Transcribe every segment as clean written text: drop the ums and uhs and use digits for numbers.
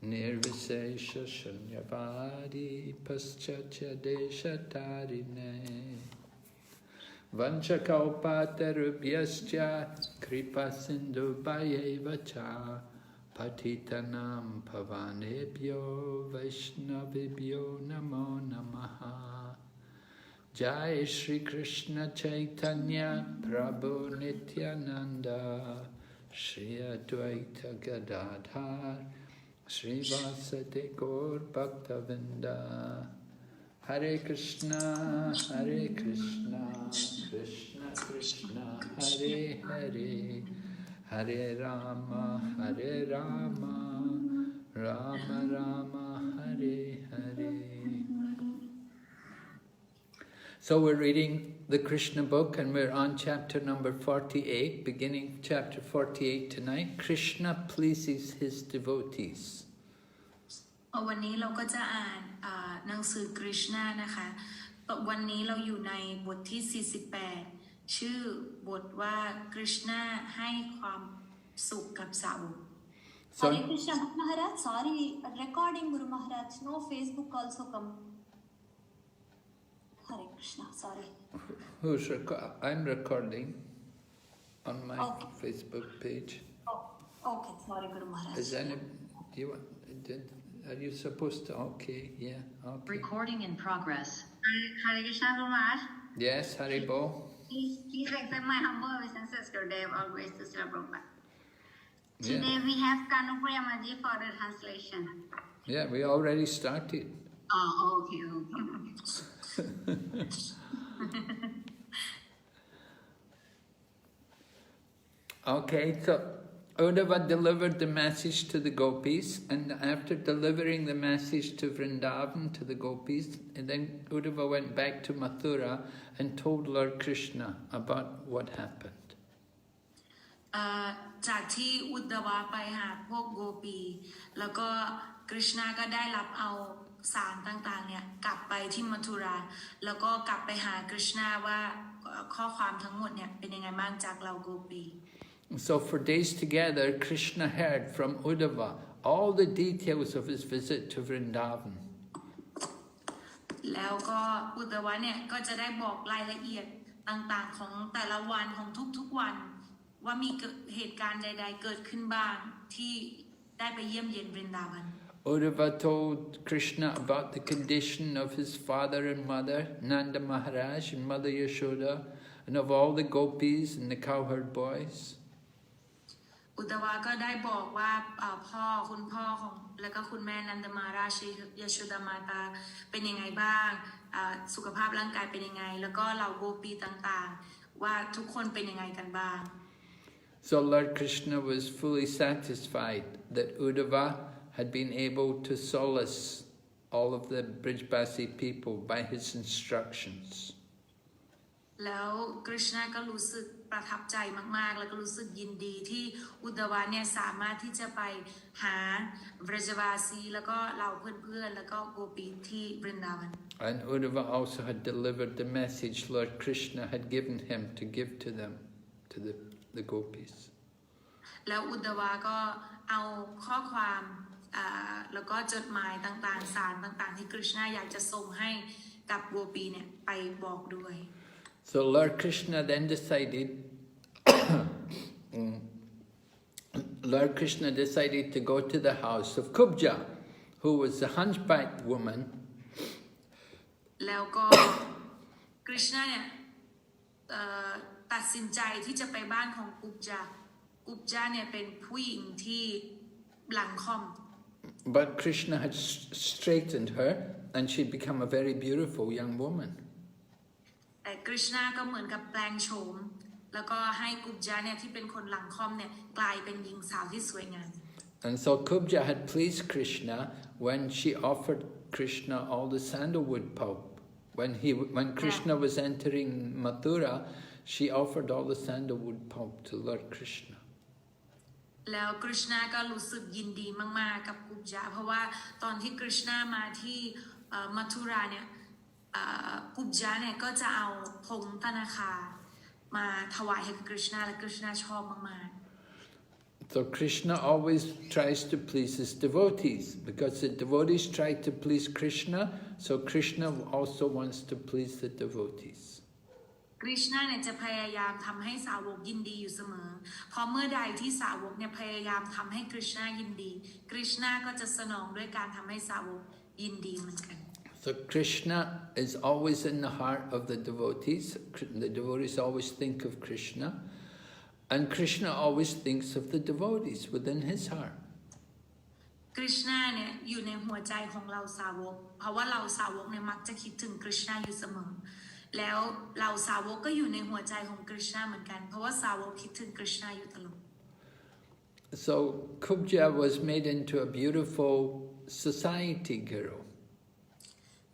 Nirvisesha Shunyavadi Paschatya Deshatarine Vanchakalpatarubhyascha Kripa Sindhu Bhayevacha Patitanam Pavanebhyo Vaishnavibhyo Namo Namaha Jai Shri Krishna Chaitanya Prabhu Nityananda Shri Advaita Gadadhar Srivasati Gaur Bhaktavinda Hare Krishna, Krishna Krishna, Hare Hare, Hare Rama, Rama Rama, Hare Hare. So we're reading the Krishna book and we're on chapter number 48, beginning chapter 48 tonight. Krishna pleases his devotees. วันนี้เราก็จะอ่านหนังสือ Krishna นะคะวันนี้เราอยู่ในบทที่ 48 ชื่อบทว่า Krishna ให้ความสุขกับสาวก Hare Krishna Maharaj, sorry, recording Guru Maharaj, no Facebook also come. Hare Krishna, sorry. I'm recording on my Facebook page. Okay, sorry Guru Maharaj. Are you supposed to? Okay, yeah. Okay. Recording in progress. Hare Krishna Guru Maharaj. Yes, Haribo. Please accept my humble obeisances today, always to Srila Prabhupada. Today we have Kanu Priyamaji for the translation. Yeah, we already started. Oh, okay. Okay, so Uddhava delivered the message to the gopis, and after delivering the message to Vrindavan, to the gopis, and then Uddhava went back to Mathura and told Lord Krishna about what happened. จากที่อุดวาไปหาพวกโกปีแล้วก็กฤษณาก็ได้รับเอาสารต่างๆเนี่ยกลับไปที่มัทุราแล้วก็กลับไปหากฤษณาว่าข้อความทั้งหมดเนี่ยเป็นยังไงบ้างจากเราโกปี So for days together, Krishna heard from Uddhava all the details of his visit to Vrindavan. แล้วก็อุดวะเนี่ยก็จะได้บอกรายละเอียดต่างๆของแต่ละวันของทุกๆวันว่ามีเหตุการณ์ใดๆเกิดขึ้นบ้างที่ได้ไปเยี่ยมเยียนวรินดาวัน Uddhava told Krishna about the condition of his father and mother, Nanda Maharaj and Mother Yashoda, and of all the gopis and the cowherd boys. อุตวาก็ได้บอกว่าคุณพ่อของแล้วก็คุณแม่นันดมาราชยโชดามาตาเป็นยังไงบ้างสุขภาพร่างกายเป็นยังไงแล้วก็เหล่าโกปีต่างๆว่าทุกคนเป็นยังไงกันบ้าง So Lord Krishna was fully satisfied that Uddhava had been able to solace all of the Brijbasi people by his instructions. แล้วกฤษณาก็รู้สึกประทับใจมากๆแล้วก็รู้สึกยินดีที่อุดวาเนี่ยสามารถที่จะไปหาบรจวาสีแล้วก็เหล่าเพื่อนๆแล้วก็โกปีที่บรินดาวัน And Uddhava also had delivered the message Lord Krishna had given him to give to them, to the gopis. แล้วอุดวาก็เอาข้อความแล้วก็จดหมายต่างๆสารต่างๆที่กฤษณาอยากจะส่งให้กับโกปีเนี่ยไปบอกด้วย So Lord Krishna then decided to go to the house of Kubja, who was a hunchbacked woman. แล้วก็กฤษณาเนี่ยตัดสินใจที่จะไปบ้านของกุบจาเนี่ยเป็นผู้หญิงที่หลังค่อม But Krishna had straightened her and she'd become a very beautiful young woman. แต่กฤษณาก็เหมือนกับแปลงโฉมแล้วก็ให้กุบจาเนี่ยที่เป็นคนหลังค่อมเนี่ยกลายเป็นหญิงสาวที่สวยงาม And so Kubja had pleased Krishna when she offered Krishna all the sandalwood pulp. When Krishna was entering Mathura, she offered all the sandalwood pulp to Lord Krishna. แล้วกฤษณาก็รู้สึกยินดีมากๆกับกุบจาเพราะว่าตอนที่กฤษณามาที่มัทุราเนี่ยกุบจาเนี่ยก็จะเอาผงธนาคารมาถวายให้กับกฤษณาและกฤษณาชอบมาก So Krishna always tries to please his devotees, because the devotees try to please Krishna, so Krishna also wants to please the devotees. คริชนาเนี่ยจะพยายามทำให้สาวกยินดีอยู่เสมอเพราะเมื่อใดที่สาวกเนี่ยพยายามทำให้คริชนายินดีคริชนาก็จะสนองด้วยการทำให้สาวกยินดีเหมือนกัน So Krishna is always in the heart of the devotees. The devotees always think of Krishna, and Krishna always thinks of the devotees within his heart. คริชนาเนี่ยอยู่ในหัวใจของเราสาวกเพราะว่าเราสาวกเนี่ยมักจะคิดถึงคริชนาอยู่เสมอแล้วเราสาวกก็อยู่ในหัวใจของคริชนาเหมือนกันเพราะว่าสาวกคิดถึงคริชนาอยู่ตลอด So Kubja was made into a beautiful society girl.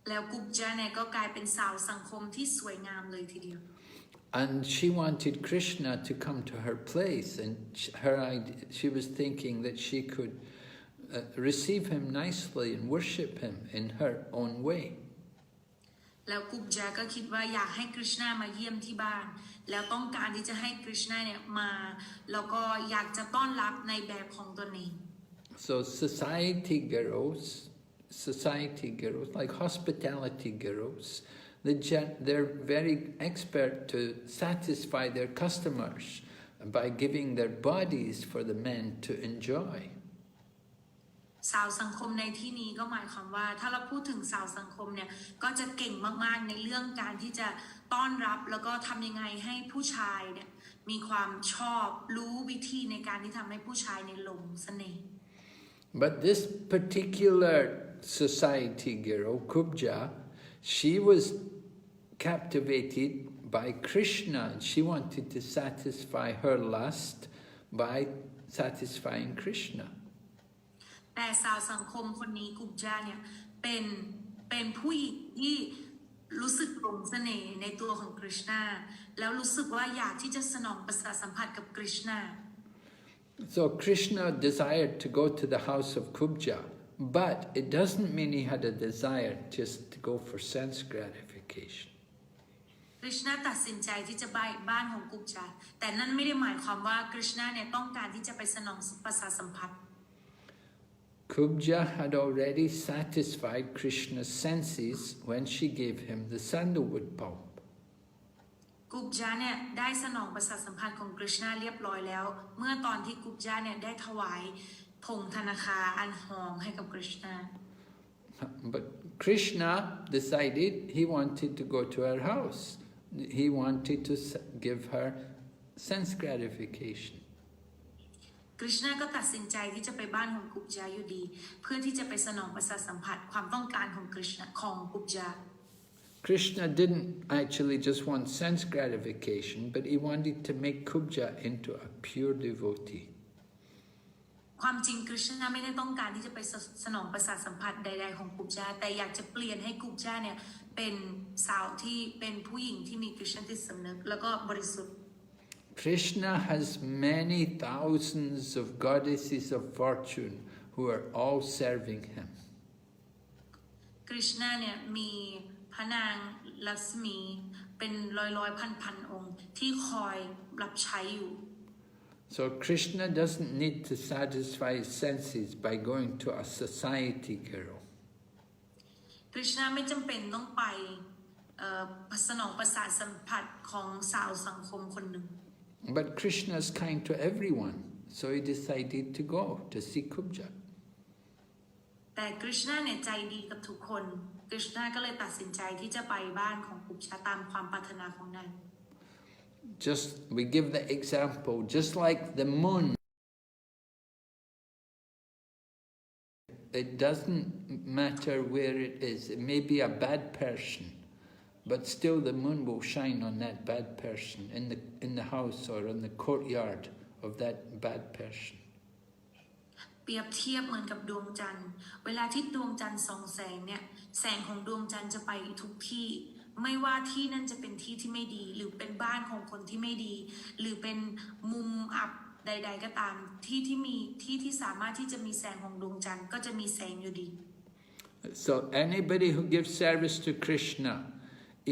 แล้วกุบจาเนี่ยก็กลายเป็นสาวสังคมที่สวยงามเลยทีเดียว And she wanted Krishna to come to her place, and she was thinking that she could receive him nicely and worship him in her own way. แล้วกุบจาก็คิดว่าอยากให้คริชนามาเยี่ยมที่บ้านแล้วต้องการที่จะให้คริชนาเนี่ยมาแล้วก็อยากจะต้อนรับในแบบของตนเอง So society girls, like hospitality girls, they're very expert to satisfy their customers by giving their bodies for the men to enjoy. สาวสังคมในที่นี้ก็หมายความว่าถ้าเราพูดถึงสาวสังคมเนี่ยก็จะเก่งมากๆในเรื่องการที่จะต้อนรับแล้วก็ทำยังไงให้ผู้ชายเนี่ยมีความชอบรู้วิธีในการที่ทำให้ผู้ชายในหลงเสน่ห์ But this particular society girl, Kubja, she was captivated by Krishna, and she wanted to satisfy her lust by satisfying Krishna. แต่สาวสังคมคนนี้กุบจาเนี่ยเป็นผู้หญิงที่รู้สึกหลงเสน่ห์ในตัวของคริชนาแล้วรู้สึกว่าอยากที่จะสนองประสาทสัมผัสกับคริชนา So Krishna desired to go to the house of Kubja, but it doesn't mean he had a desire just to go for sense gratification. คริชนาตัดสินใจที่จะไปบ้านของกุบจาแต่นั่นไม่ได้หมายความว่าคริชนาเนี่ยต้องการที่จะไปสนองประสาทสัมผัสKubja had already satisfied Krishna's senses when she gave him the sandalwood pulp. กุบจาเนี่ยได้สนองประสาทสัมผัสของคริชนาเรียบร้อยแล้วเมื่อตอนที่กุบจาเนี่ยได้ถวายผงธนาคารอันหอมให้กับคริชนา But Krishna decided he wanted to go to her house. He wanted to give her sense gratification. คริชนาก็ตัดสินใจที่จะไปบ้านของกุบจาอยู่ดีเพื่อที่จะไปสนองประสาทสัมผัสความต้องการของคริชนาของกุบจา Krishna didn't actually just want sense gratification, but he wanted to make Kubja into a pure devotee. ความจริงคริชนาไม่ได้ต้องการที่จะไปสนองประสาทสัมผัสใดๆของกุบจาแต่อยากจะเปลี่ยนให้กุบจาเนี่ยเป็นสาวที่เป็นผู้หญิงที่มีคริชนาจิตสำนึกแล้วก็บริสุทธิ์Krishna has many thousands of goddesses of fortune who are all serving him. คริชนาเนี่ยมีพระนางลักษมีเป็นร้อยพันองค์ที่คอยรับใช้อยู่ So Krishna doesn't need to satisfy his senses by going to a society girl. คริชนาไม่จำเป็นต้องไปสนองประสาทสัมผัสของสาวสังคมคนหนึ่งBut Krishna is kind to everyone, so he decided to go to see Kubja. แต่คริชนาเนี่ยใจดีกับทุกคนคริชนาก็เลยตัดสินใจที่จะไปบ้านของกุบจาตามความปรารถนาของนาง We give the example, just like the moon. It doesn't matter where it is. It may be a bad person, but still the moon will shine on that bad person in the house or in the courtyard of that bad person. เปรียบเทียบเหมือนกับดวงจันทร์เวลาที่ดวงจันทร์ส่องแสงเนี่ยแสงของดวงจันทร์จะไปทุกที่ไม่ว่าที่นั่นจะเป็นที่ที่ไม่ดีหรือเป็นบ้านของคนที่ไม่ดีหรือเป็นมุมอับใดๆก็ตามที่สามารถที่จะมีแสงของดวงจันทร์ก็จะมีแสงอยู่ดี So anybody who gives service to Krishna,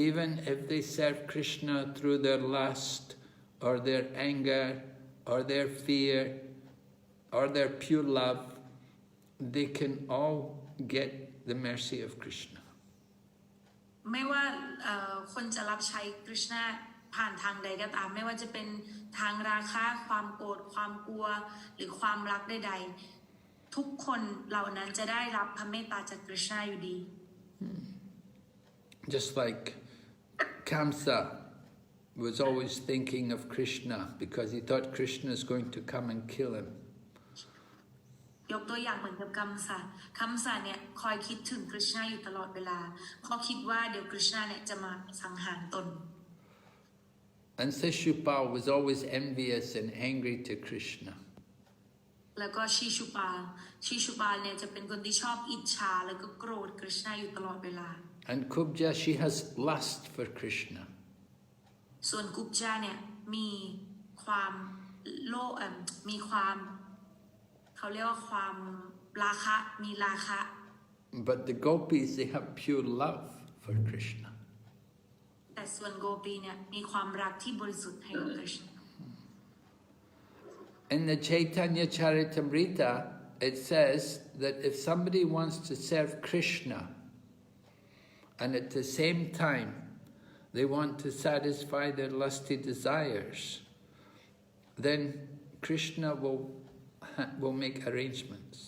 even if they serve Krishna through their lust or their anger or their fear, or their pure love, they can all get the mercy of Krishna. ไม่ว่าคนจะรับใช้คริชนาผ่านทางใดก็ตามไม่ว่าจะเป็นทางราคะความโกรธความกลัวหรือความรักใดๆทุกคนเหล่านั้นจะได้รับพระเมตตาจากคริชนาอยู่ดี Just like Kamsa was always thinking of Krishna because he thought Krishna is going to come and kill him. ยกตัวอย่างเหมือนกับคัมสาเนี่ยคอยคิดถึงคริชนาอยู่ตลอดเวลาเพราะคิดว่าเดี๋ยวคริชนาเนี่ยจะมาสังหารตน And Shishupal was always envious and angry to Krishna. แล้วก็ชีชูปาลเนี่ยจะเป็นคนที่ชอบอิจฉาแล้วก็โกรธคริชนาอยู่ตลอดเวลา And Kubja, she has lust for Krishna. ส่วนกุบจาเนี่ยมีความมีความเขาเรียกว่าความราคะมีราคะ But the gopis, they have pure love for Krishna. แต่ส่วนโกปีเนี่ยมีความรักที่บริสุทธิ์ให้กับคริชนา In the Chaitanya Charitamrita, it says that if somebody wants to serve Krishna and at the same time they want to satisfy their lusty desires, then Krishna will make arrangements.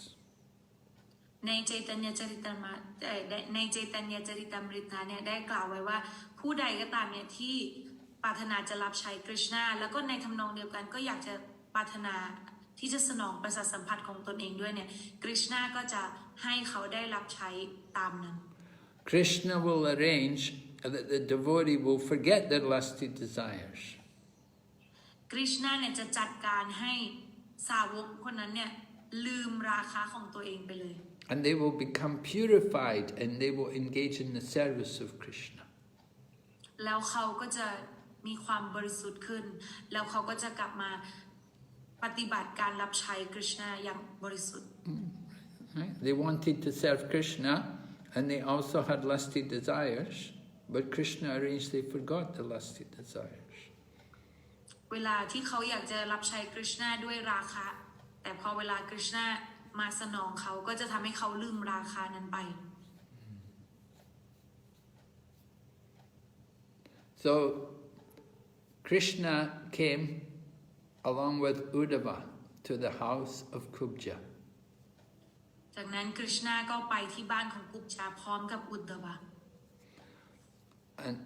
ในใจตัญญจริตามฤตาเนี่ยได้กล่าวไว้ว่าผู้ใดก็ตามเนี่ยที่ปรารถนาจะรับใช้คริชนาแล้วก็ในทำนองเดียวกันก็อยากจะปรารถนาที่จะสนองประสาทสัมผัสของตนเองด้วยเนี่ยคริชนาก็จะให้เขาได้รับใช้ตามนั้น Krishna will arrange that the devotee will forget their lusty desires. คริชนาเนี่ยจะจัดการให้สาวกคนนั้นเนี่ยลืมราคะของตัวเองไปเลย And they will become purified and they will engage in the service of Krishna. แล้วเขาก็จะมีความบริสุทธิ์ขึ้นแล้วเขาก็จะกลับมาปฏิบัติการรับใช้คริชนาอย่างบริสุทธิ์ Right? They wanted to serve Krishna and they also had lusty desires, but Krishna arranged they forgot the lusty desires. เวลาที่เขาอยากจะรับใช้คริชนาด้วยราคะแต่พอเวลาคริชนามาสนองเขาก็จะทำให้เขาลืมราคานั้นไป So Krishna came along with Uddhava to the house of Kubja. จากนั้นคริชนาก็ไปที่บ้านของกุบจาพร้อมกับอุดดวะ And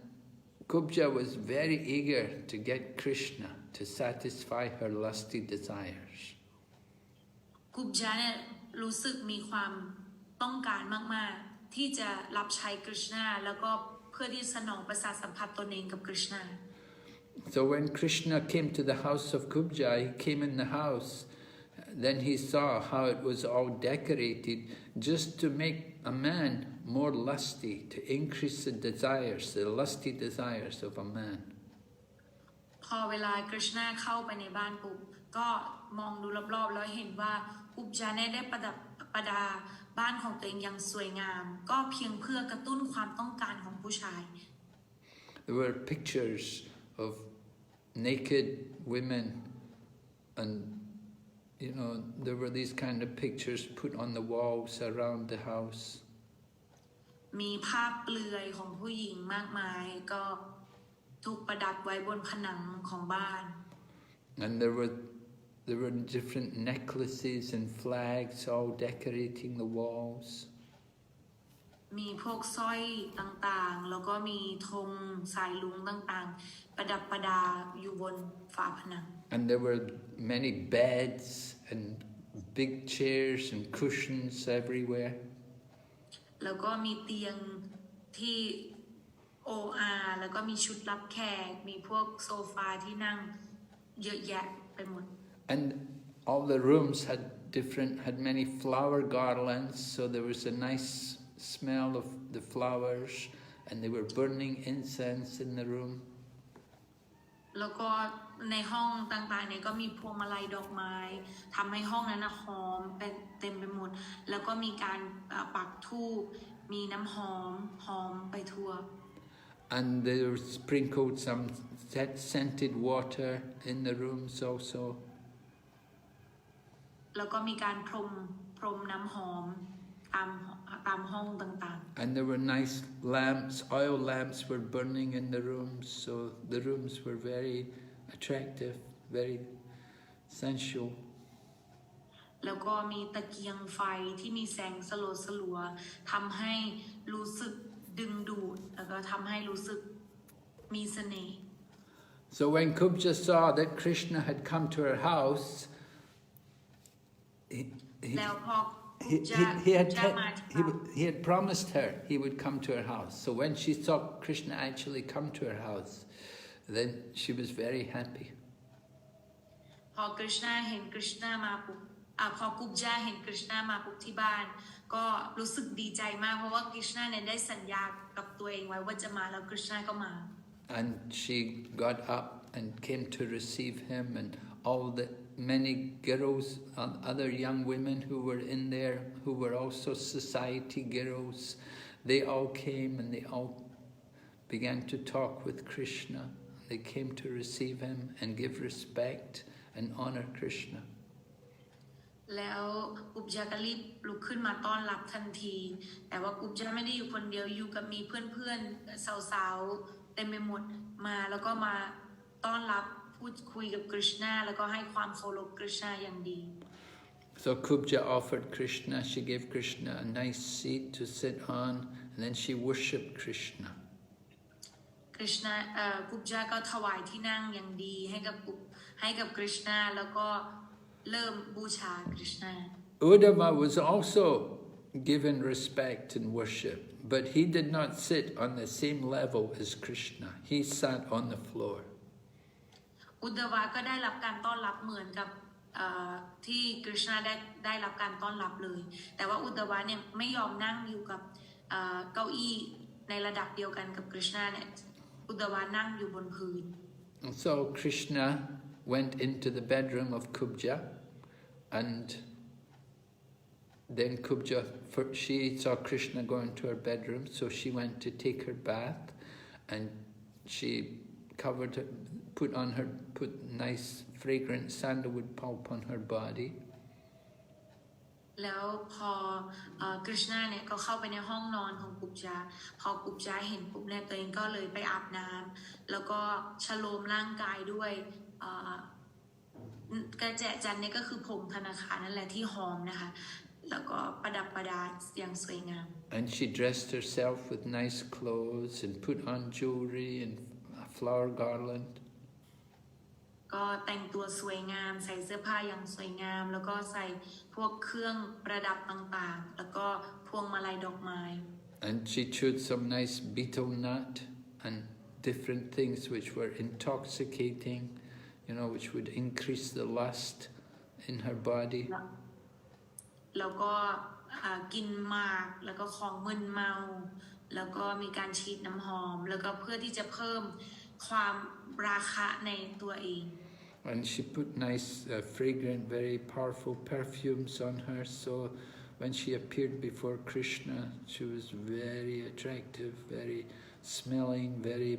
Kubja was very eager to get Krishna to satisfy her lusty desires. กุบจาเนี่ยรู้สึกมีความต้องการมากๆที่จะรับใช้คริชนาแล้วก็เพื่อที่สนองประสาทสัมผัสตนเองกับคริชนา So when Krishna came to the house of Kubja, he came in the house, then he saw how it was all decorated just to make a man more lusty, to increase the desires, the lusty desires of a man. พอเวลาคริชนาเข้าไปในบ้านปุ๊บก็มองดูรอบๆแล้วเห็นว่ากุบจาเนี่ยได้ประดาบ้านของตัวเองอย่างสวยงามก็เพียงเพื่อกระตุ้นความต้องการของผู้ชาย There were pictures of naked women and there were these kind of pictures put on the walls around the house. มีภาพเปลือยของผู้หญิงมากมายก็ถูกประดับไว้บนผนังของบ้าน And there were different necklaces and flags all decorating the walls. มีพวกสร้อยต่างๆแล้วก็มีธงสายลุงต่างๆประดับประดาอยู่บนฝาผนัง And there were many beds and big chairs and cushions everywhere. แล้วก็มีเตียงที่โออาแล้วก็มีชุดรับแขกมีพวกโซฟาที่นั่งเยอะแยะไปหมด And all the rooms had many flower garlands, so there was a nice smell of the flowers, and they were burning incense in the room. แล้วก็ในห้องต่างๆเนี่ยก็มีพวงมาลัยดอกไม้ทำให้ห้องนั้นหอมเป็นเต็มไปหมดแล้วก็มีการปักธูปมีน้ำหอมไปทั่ว And they sprinkled some scented water in the rooms also. แล้วก็มีการพรมน้ำหอมตามห้องต่างๆ And there were nice lamps, oil lamps were burning in the rooms, so the rooms were very attractive, very sensual. แล้วก็มีตะเกียงไฟที่มีแสงสลัวทำให้รู้สึกดึงดูดแล้วก็ทำให้รู้สึกมีเสน่ห์ So when Kubja saw that Krishna had come to her house,แล้วพอ he had promised her he would come to her house. So when she saw Krishna actually come to her house, then she was very happy. พอ Krishna เห็น Krishna มาปุ๊บพอ Kubja เห็น Krishna มาปุ๊บที่บ้านก็รู้สึกดีใจมากเพราะว่า Krishna เนี่ยได้สัญญากับตัวเองไว้ว่าจะมาแล้ว Krishna ก็มา And she got up and came to receive him, and all the many girls and other young women who were in there, who were also society girls, they all came and they all began to talk with Krishna. They came to receive him and give respect and honor Krishna. แล้วกุบจาก็รีบลุกขึ้นมาต้อนรับทันทีแต่ว่ากุบจาไม่ได้อยู่คนเดียวอยู่กับมีเพื่อนๆสาวๆเต็มไปหมดมาแล้วก็มาต้อนรับพูดคุยกับ Krishna แล้วก็ให้ความเคารพ Krishna อย่างดี So Kubja offered Krishna, she gave Krishna a nice seat to sit on, and then she worshipped Krishna. Krishna กุบจาก็ถวายที่นั่งอย่างดีให้กับ Krishna แล้วก็เริ่มบูชา Krishna. Uddhava was also given respect and worship, but he did not sit on the same level as Krishna. He sat on the floor. อุดวาก็ได้รับการต้อนรับเหมือนกับที่ Krishna ได้รับการต้อนรับเลยแต่ว่าอุดวาเนี่ยไม่ยอมนั่งอยู่กับเก้าอี้ในระดับเดียวกันกับ Krishna เนี่ยอุดวานั่งอยู่บนพื้น So Krishna went into the bedroom of Kubja, and then Kubja, she saw Krishna go into her bedroom, so she went to take her bath, and she covered her, put nice fragrant sandalwood pulp on her body. แล้วพอKrishna เนี่ยก็เข้าไปในห้องนอนของกุบจาพอกุบจาเห็นปุ๊บเนี่ยตัวเองก็เลยไปอาบน้ำแล้วก็ชโลมร่างกายด้วยกระแจจันเนี่ยก็คือผงธนาคารนั่นแหละที่หอมนะคะแล้วก็ประดับประดาอย่างสวยงาม And she dressed herself with nice clothes and put on jewelry and a flower garland. ก็แต่งตัวสวยงามใส่เสื้อผ้าอย่างสวยงามแล้วก็ใส่พวกเครื่องประดับต่างๆแล้วก็พวงมาลัยดอกไม้ And she chewed some nice betel nut and different things which were intoxicating, you know, which would increase the lust in her body. แล้วก็กินหมากแล้วก็ของมึนเมาแล้วก็มีการฉีดน้ำหอมแล้วก็เพื่อที่จะเพิ่มความราคะในตัวเอง And she put nice, fragrant, very powerful perfumes on her, so when she appeared before Krishna, she was very attractive, very smelling, very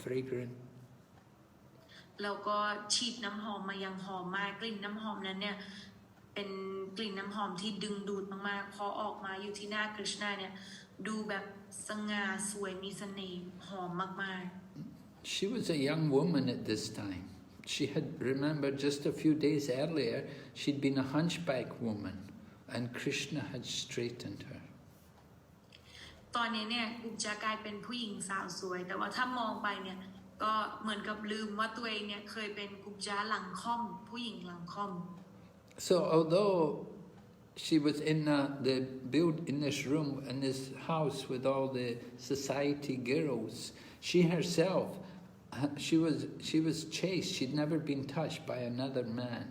fragrant. แล้วก็ฉีดน้ำหอมมาอย่างหอมมากกลิ่นน้ำหอมนั้นเนี่ยเป็นกลิ่นน้ำหอมที่ดึงดูดมากๆพอออกมาอยู่ที่หน้า Krishna เนี่ยดูแบบสง่าสวยมีเสน่ห์หอมมากๆ She was a young woman at this time. She had, remember, just a few days earlier, she'd been a hunchback woman, and Krishna had straightened her. ตอนนี้เนี่ยกุบจากลายเป็นผู้หญิงสาวสวยแต่ว่าถ้ามองไปเนี่ยก็เหมือนกับลืมว่าตัวเองเนี่ยเคยเป็นกุบจาหลังค่อมผู้หญิงหลังค่อม So although she was in in this room, in this house with all the society girls, she herself, she was chaste. She'd never been touched by another man.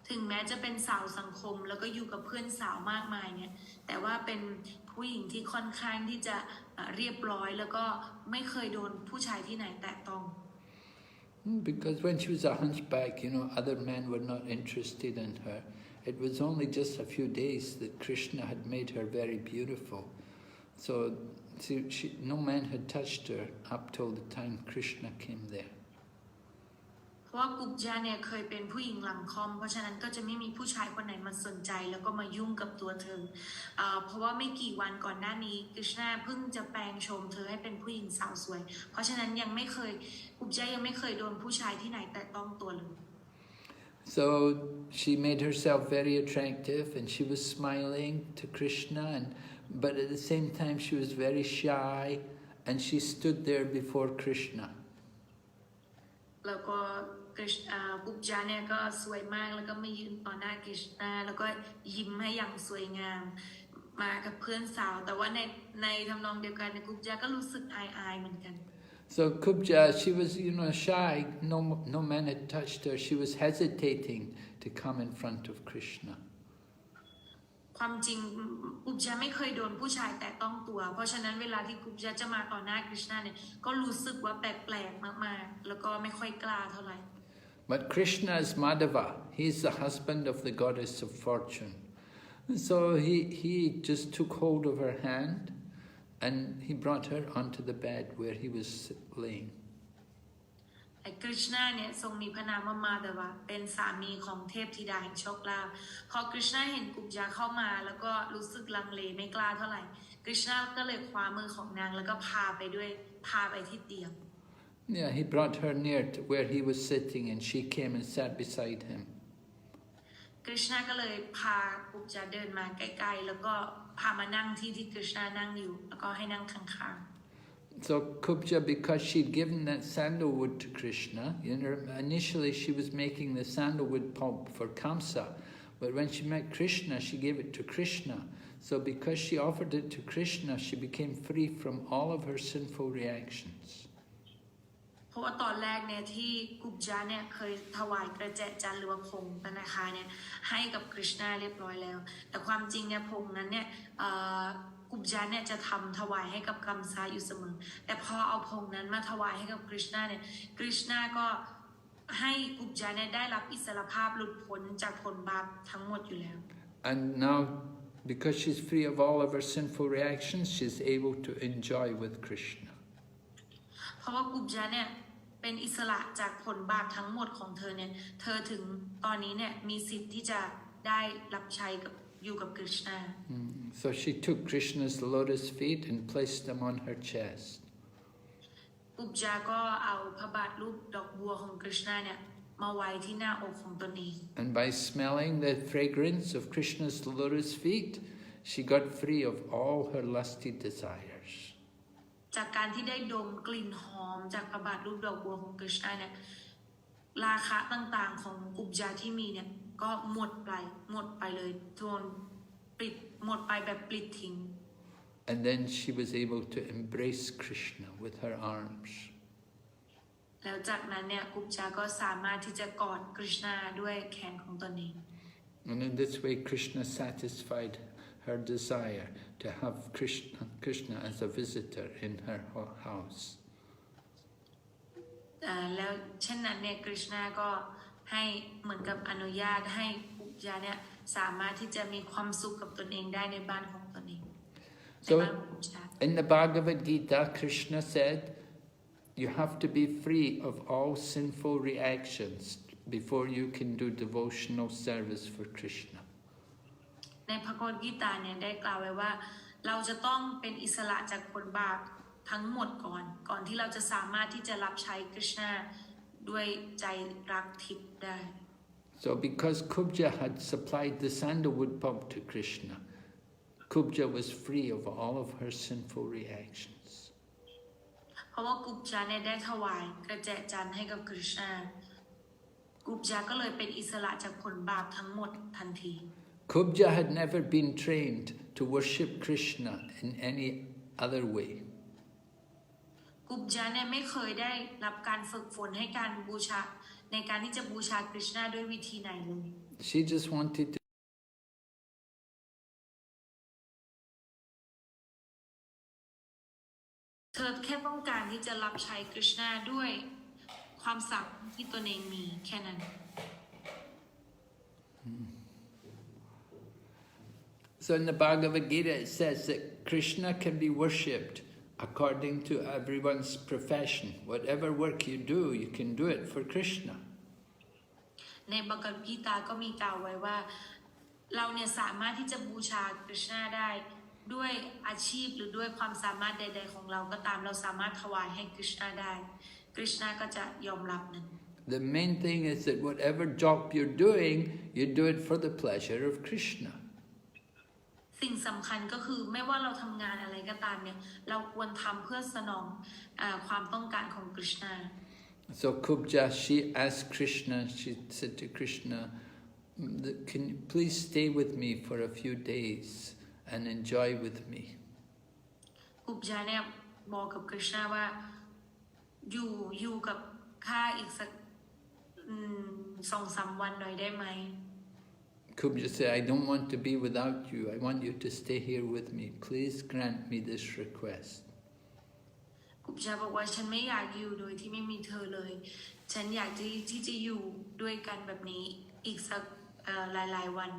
ถึงแม้จะเป็นสาวสังคมแล้วก็อยู่กับเพื่อนสาวมากมายเนี่ยแต่ว่าเป็นผู้หญิงที่ค่อนข้างที่จะเรียบร้อยแล้วก็ไม่เคยโดนผู้ชายที่ไหนแตะต้อง Because when she was a hunchback, you know, other men were not interested in her. It was only just a few days that Krishna had made her very beautiful. So no man had touched her up till the time Krishna came there. เพ ราะว่ากุบจาเนี่ยเคยเป็นผู้หญิงหลังคอมเพราะฉะนั้นก็จะไม่มีผู้ชายคนไหนมาสนใจแล้วก็มายุ่งกับตัวเธอเพราะว่าไม่กี่วันก่อนหน้านี้กฤษณาเพิ่งจะแปลงโฉมเธอให้เป็นผู้หญิงสาวสวยเพราะฉะนั้นยังไม่เคยกุบจายังไม่เคยโดนผู้ชายที่ไหนแตะต้องตัวเลย So she made herself very attractive and she was smiling to Krishna, but at the same time she was very shy and she stood there before Krishna. แล้วก็กุบจาเนี่ยก็สวยมากแล้วก็มายืนต่อหน้ากฤษณาแล้วก็ยิ้มให้อย่างสวยงามมากับเพื่อนสาวแต่ว่าในทำนองเดียวกันกุบจาก็รู้สึกอายๆเหมือนกัน So Kubja, she was, shy. No man had touched her. She was hesitating to come in front of Krishna. ความจริงกุบจาไม่เคยโดนผู้ชายแตะต้องตัวเพราะฉะนั้นเวลาที่กุบจาจะมาต่อหน้ากฤษณาเนี่ยก็รู้สึกว่าแปลกๆมากๆแล้วก็ไม่ค่อยกล้าเท่าไหร่ But Krishna is Madhava. He's the husband of the goddess of fortune. So he just took hold of her hand and he brought her onto the bed where he was laying. ไอ้กฤษณาเนี่ยทรงมีพระนามว่ามาดาวะเป็นสามีของเทพธิดาแห่งโชคลาภพอกฤษณาเห็นกุบจาเข้ามาแล้วก็รู้สึกลังเลไม่กล้าเท่าไหร่กฤษณาก็เลยคว้ามือของนางแล้วก็พาไปที่เตียง Yeah, he brought her near to where he was sitting and she came and sat beside him. กฤษณาก็เลยพากุบจาเดินมาใกล้ๆแล้วก็พามานั่งที่กฤษณานั่งอยู่แล้วก็ให้นั่งข้างๆ So Kubja, because she'd given that sandalwood to Krishna, initially she was making the sandalwood pulp for Kamsa, but when she met Krishna, she gave it to Krishna. So because she offered it to Krishna, she became free from all of her sinful reactions. เพราะว่าตอนแรกเนี่ยที่กุบจาเนี่ยเคยถวายกระแจจันทร์หรือว่าผงปนะคะเนี่ยให้กับกฤษณาเรียบร้อยแล้วแต่ความจริงเนี่ยผงนั้นเนี่ยกุบจาเนี่ยจะทำถวายให้กับกัมสาอยู่เสมอแต่พอเอาผงนั้นมาถวายให้กับกฤษณาเนี่ยกฤษณาก็ให้กุบจาเนี่ยได้รับอิสรภาพหลุดพ้นจากผลบาปทั้งหมดอยู่แล้ว And now, because she's free of all of her sinful reactions, she's able to enjoy with Krishna. เพราะว่ากุบจาเนี่ยเป็นอิสระจากผลบาปทั้งหมดของเธอเนี่ยเธอถึงตอนนี้เนี่ยมีสิทธิ์ที่จะได้รับใช้กับอยู่กับกฤษณา So she took Krishna's lotus feet and placed them on her chest. กุบจาก็เอาพระบาทรูปดอกบัวของกฤษณาเนี่ยมาไว้ที่หน้าอกของตนเอง And by smelling the fragrance of Krishna's lotus feet, she got free of all her lusty desires. จากการที่ได้ดมกลิ่นหอมจากพระบาทรูปดอกบัวของกฤษณาเนี่ยราคะต่างๆของกุบจาที่มีเนี่ยก็หมดไปเลยโทนปิดหมดไปแบบปลิดทิ้ง And then she was able to embrace Krishna with her arms. แล้วจากนั้นเนี่ยกุบจาก็สามารถที่จะกอดกฤษณาด้วยแขนของตนเอง And in this way Krishna satisfied her desire to have Krishna as a visitor in her house. แล้วเช่นนั้นเนี่ยกฤษณาก็ให้เหมือนกับอนุญาตให้กุบจาเนี่ยสามารถที่จะมีความสุขกับตนเองได้ในบ้านของตนเอง So in the Bhagavad Gita, Krishna said, you have to be free of all sinful reactions before you can do devotional service for Krishna. ในพระกรกีตาเนี่ยได้กล่าวไว้ว่าเราจะต้องเป็นอิสระจากผลบาปทั้งหมดก่อนที่เราจะสามารถที่จะรับใช้กฤษณาด้วยใจรักทิพย์ได้ So because Kubja had supplied the sandalwood pulp to Krishna, Kubja was free of all of her sinful reactions. เพราะว่ากุบจาเนี่ยได้ถวายกระแจจันทร์ให้กับกฤษณากุบจาก็เลยเป็นอิสระจากผลบาปทั้งหมดทันที Kubja had never been trained to worship Krishna in any other way. กุบจาเนี่ยไม่เคยได้รับการฝึกฝนให้การบูชาในการที่จะบูชากฤษณาด้วยวิธีไหนเลย She just wanted toเธอแค่ต้องการที่จะรับใช้กฤษณาด้วยความสามารถที่ตนเองมีแค่นั้น So in the Bhagavad Gita it says that Krishna can be worshipped according to everyone's profession. Whatever work you do, you can do it for Krishna. ในบักกีตาก็มีกล่าวไว้ว่าเราเนี่ยสามารถที่จะบูชากฤษณาได้ด้วยอาชีพหรือด้วยความสามารถใดๆของเราก็ตามเราสามารถถวายให้กฤษณาได้กฤษณาก็จะยอมรับนั้น The main thing is that whatever job you're doing, you do it for the pleasure of Krishna. สิ่งสำคัญก็คือไม่ว่าเราทำงานอะไรก็ตามเนี่ยเราควรทำเพื่อสนองความต้องการของกฤษณา So Kubja, she asked Krishna, she said to Krishna, can you please stay with me for a few days and enjoy with me? กุบจาเนี่ยบอกกับกฤษณาว่าอยู่กับข้าอีกสัก2-3 วันหน่อยได้ไหม Kubja said, I don't want to be without you. I want you to stay here with me. Please grant me this request. กุบจาบอกว่าฉันไม่อยากอยู่โดยที่ไม่มีเธอเลยฉันอยากที่จะอยู่ด้วยกันแบบนี้อีกสักหลายๆวัน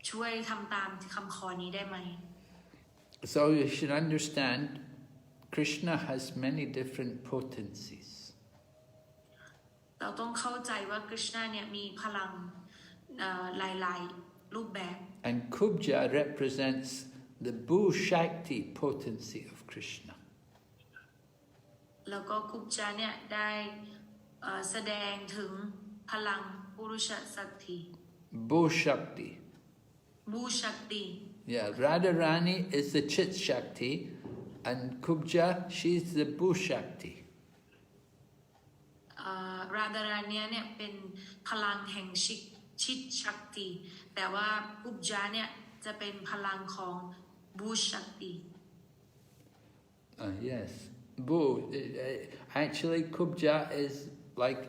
ช่วยทำตามคำขอนี้ได้ไหม So you should understand, Krishna has many different potencies. เราต้องเข้าใจว่ากฤษณาเนี่ยมีพลังหลายๆรูปแบบ And Kubja represents the Bhu Shakti potency of Krishna. แล้วก็กุบจาเนี่ยได้แสดงถึงพลังปุรุชสักที Bhu Shakti. บูชักติ Yeah, Radharani is the Chit Shakti, and Kubja, she's the Bhu Shakti. ราดาราเนียเนี่ยเป็นพลังแห่งชิดชักติแต่ว่ากุบจาเนี่ยจะเป็นพลังของบูชักติ Yes, Bhu. Actually, Kubja is like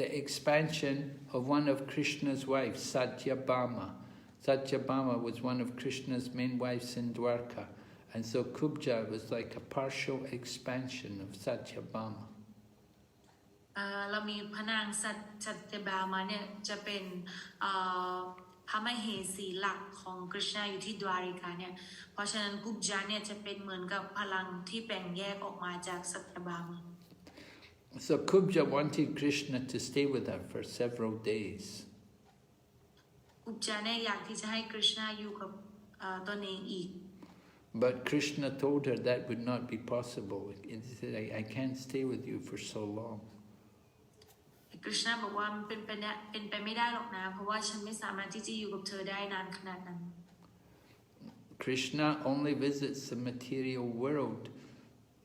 the expansion of one of Krishna's wives, Satyabhama. Satyabhama was one of Krishna's main wives in Dwarka, and so Kubja was like a partial expansion of Satyabhama. เรามีพระนางสัตยบามาเนี่ยจะเป็นพระมเหสีหลักของกฤษณาอยู่ที่ดวาริกาเนี่ยเพราะฉะนั้นกุบจาเนี่ยจะเป็นเหมือนกับพลังที่แบ่งแยกออกมาจากสัตยบามา So Kubja wanted Krishna to stay with her for several days. กุบจาเนี่ยอยากที่จะให้กฤษณาอยู่กับตนเองอีก But Krishna told her that would not be possible. He said, I can't stay with you for so long. กฤษณาบอกว่ามันเป็นไปไม่ได้หรอกนะเพราะว่าฉันไม่สามารถที่จะอยู่กับเธอได้นานขนาดนั้น Krishna only visits the material world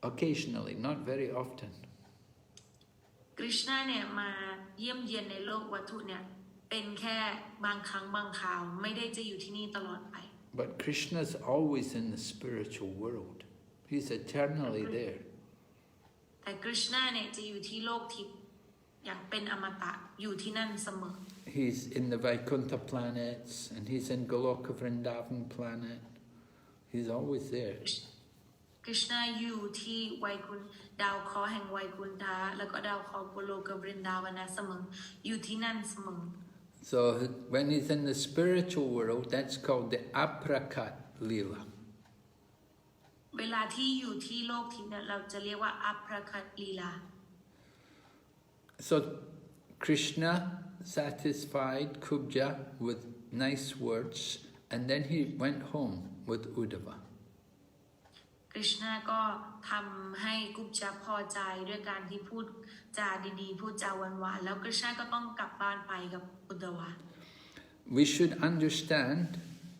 occasionally, not very often. กฤษณาเนี่ยมาเยี่ยมเยียนในโลกวัตถุเนี่ยเป็นแค่บางครั้งบางคราวไม่ได้จะอยู่ที่นี่ตลอดไป But Krishna's always in the spiritual world. He's eternally there. แต่กฤษณาเนี่ยจะอยู่ที่โลกทิพย์อย่างเป็นอมตะอยู่ที่นั่นเสมอ He's in the Vaikuntha planets, and he's in Goloka Vrindavan planet. He's always there. กฤษณาอยู่ที่ไวกุนดาวเคราะห์แห่งไวกุนทาแล้วก็ดาวเคราะห์โกโลกบรินดาวนะเสมออยู่ที่นั่นเสมอ So when he's in the spiritual world, that's called the Aprakat Lila. เวลาที่อยู่ที่โลกทิพย์เนี่ยเราจะเรียกว่าอัปรคัตลีลา So Krishna satisfied Kubja with nice words, and then he went home with Uddhava. กฤษณาก็ทำให้กุบจาพอใจด้วยการที่พูดจาดีๆพูดจาหวานๆแล้วกฤษณาก็ต้องกลับบ้านไปกับอุดดวะ We should understand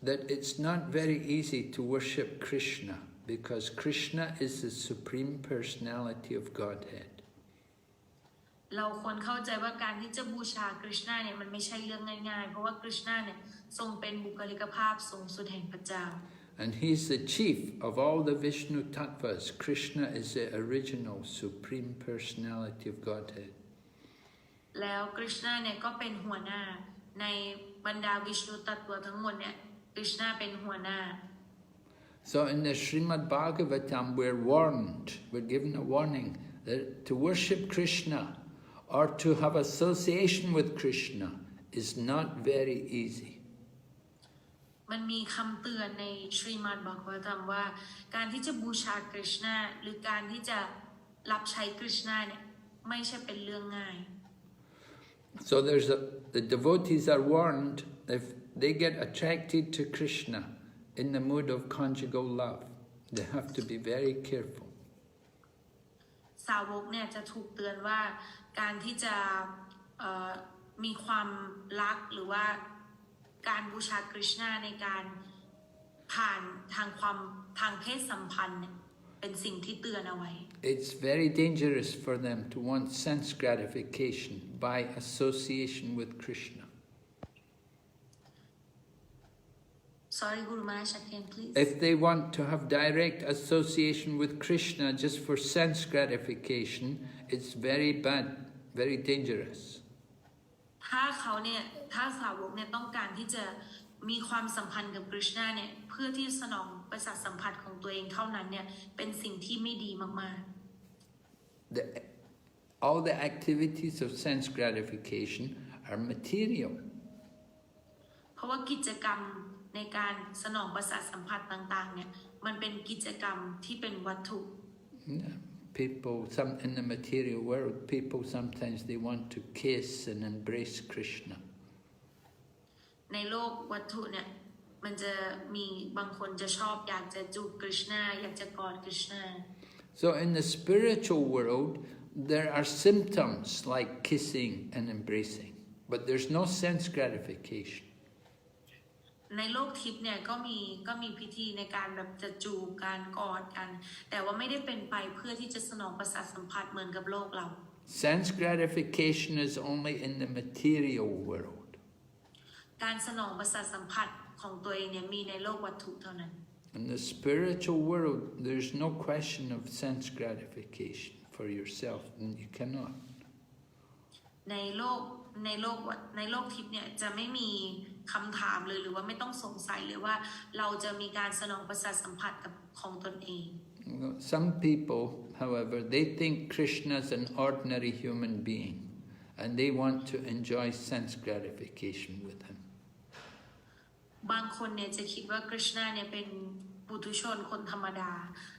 that it's not very easy to worship Krishna, because Krishna is the Supreme Personality of Godhead. เราควรเข้าใจว่าการที่จะบูชากฤษณาเนี่ยมันไม่ใช่เรื่องง่ายๆเพราะว่ากฤษณาเนี่ยทรงเป็นบุคลิกภาพสูงสุดแห่งพระเจ้า And he's the chief of all the Vishnu Tattvas. Krishna is the original Supreme Personality of Godhead. แล้วกฤษณาเนี่ยก็เป็นหัวหน้าในบรรดาวิชณุตัตวทั้งหมดเนี่ยกฤษณาเป็นหัวหน้า So in the Srimad Bhagavatam we're given a warning that to worship Krishna or to have association with Krishna is not very easy. มันมีคำเตือนในชรีมัดบากวธรรมว่าการที่จะบูชากฤษณาหรือการที่จะรับใช้กฤษณาเนี่ยไม่ใช่เป็นเรื่องง่าย So the devotees are warned if they get attracted to Krishna in the mood of conjugal love, they have to be very careful. สาวกเนี่ยจะถูกเตือนว่าการที่จะมีความรักหรือว่าการบูชากฤษณาในการผ่านทางเพศสัมพันธ์เนี่ยเป็นสิ่งที่เตือนเอาไว้ It's very dangerous for them to want sense gratification by association with Krishna. Sorry, Guru Maharaj, again, please. If they want to have direct association with Krishna just for sense gratification, it's very bad, very dangerous. ถ้าสาวกเนี่ยต้องการที่จะมีความสัมพันธ์กับกฤษณาเนี่ยเพื่อที่สนองประสาทสัมผัสของตัวเองเท่านั้นเนี่ยเป็นสิ่งที่ไม่ดีมากๆ All the activities of sense gratification are material. เพราะว่ากิจกรรมในการสนองประสาทสัมผัสต่างๆเนี่ยมันเป็นกิจกรรมที่เป็นวัตถุ In the material world, people sometimes they want to kiss and embrace Krishna. ในโลกวัตถุเนี่ยมันจะมีบางคนจะชอบอยากจะจูบกฤษณาอยากจะกอดกฤษณา So in the spiritual world, there are symptoms like kissing and embracing, but there's no sense gratification. ในโลกทิพย์เนี่ยก็มีพิธีในการแบบจะจูบการกอดกันแต่ว่าไม่ได้เป็นไปเพื่อที่จะสนองประสาทสัมผัสเหมือนกับโลกเรา Sense gratification is only in the material world. การสนองประสาทสัมผัสของตัวเองเนี่ยมีในโลกวัตถุเท่านั้น In the spiritual world, there's no question of sense gratification for yourself, and you cannot. ในโลกทิพย์เนี่ยจะไม่มีคำถามเลยหรือว่าไม่ต้องสงสัยเลยว่าเราจะมีการสนองประสาทสัมผัสกับของตนเอง Some people, however, they think Krishna is an ordinary human being, and they want to enjoy sense gratification with him. บางคนเนี่ยจะคิดว่ากฤษณาเนี่ยเป็นปุถุชนคนธรรมดา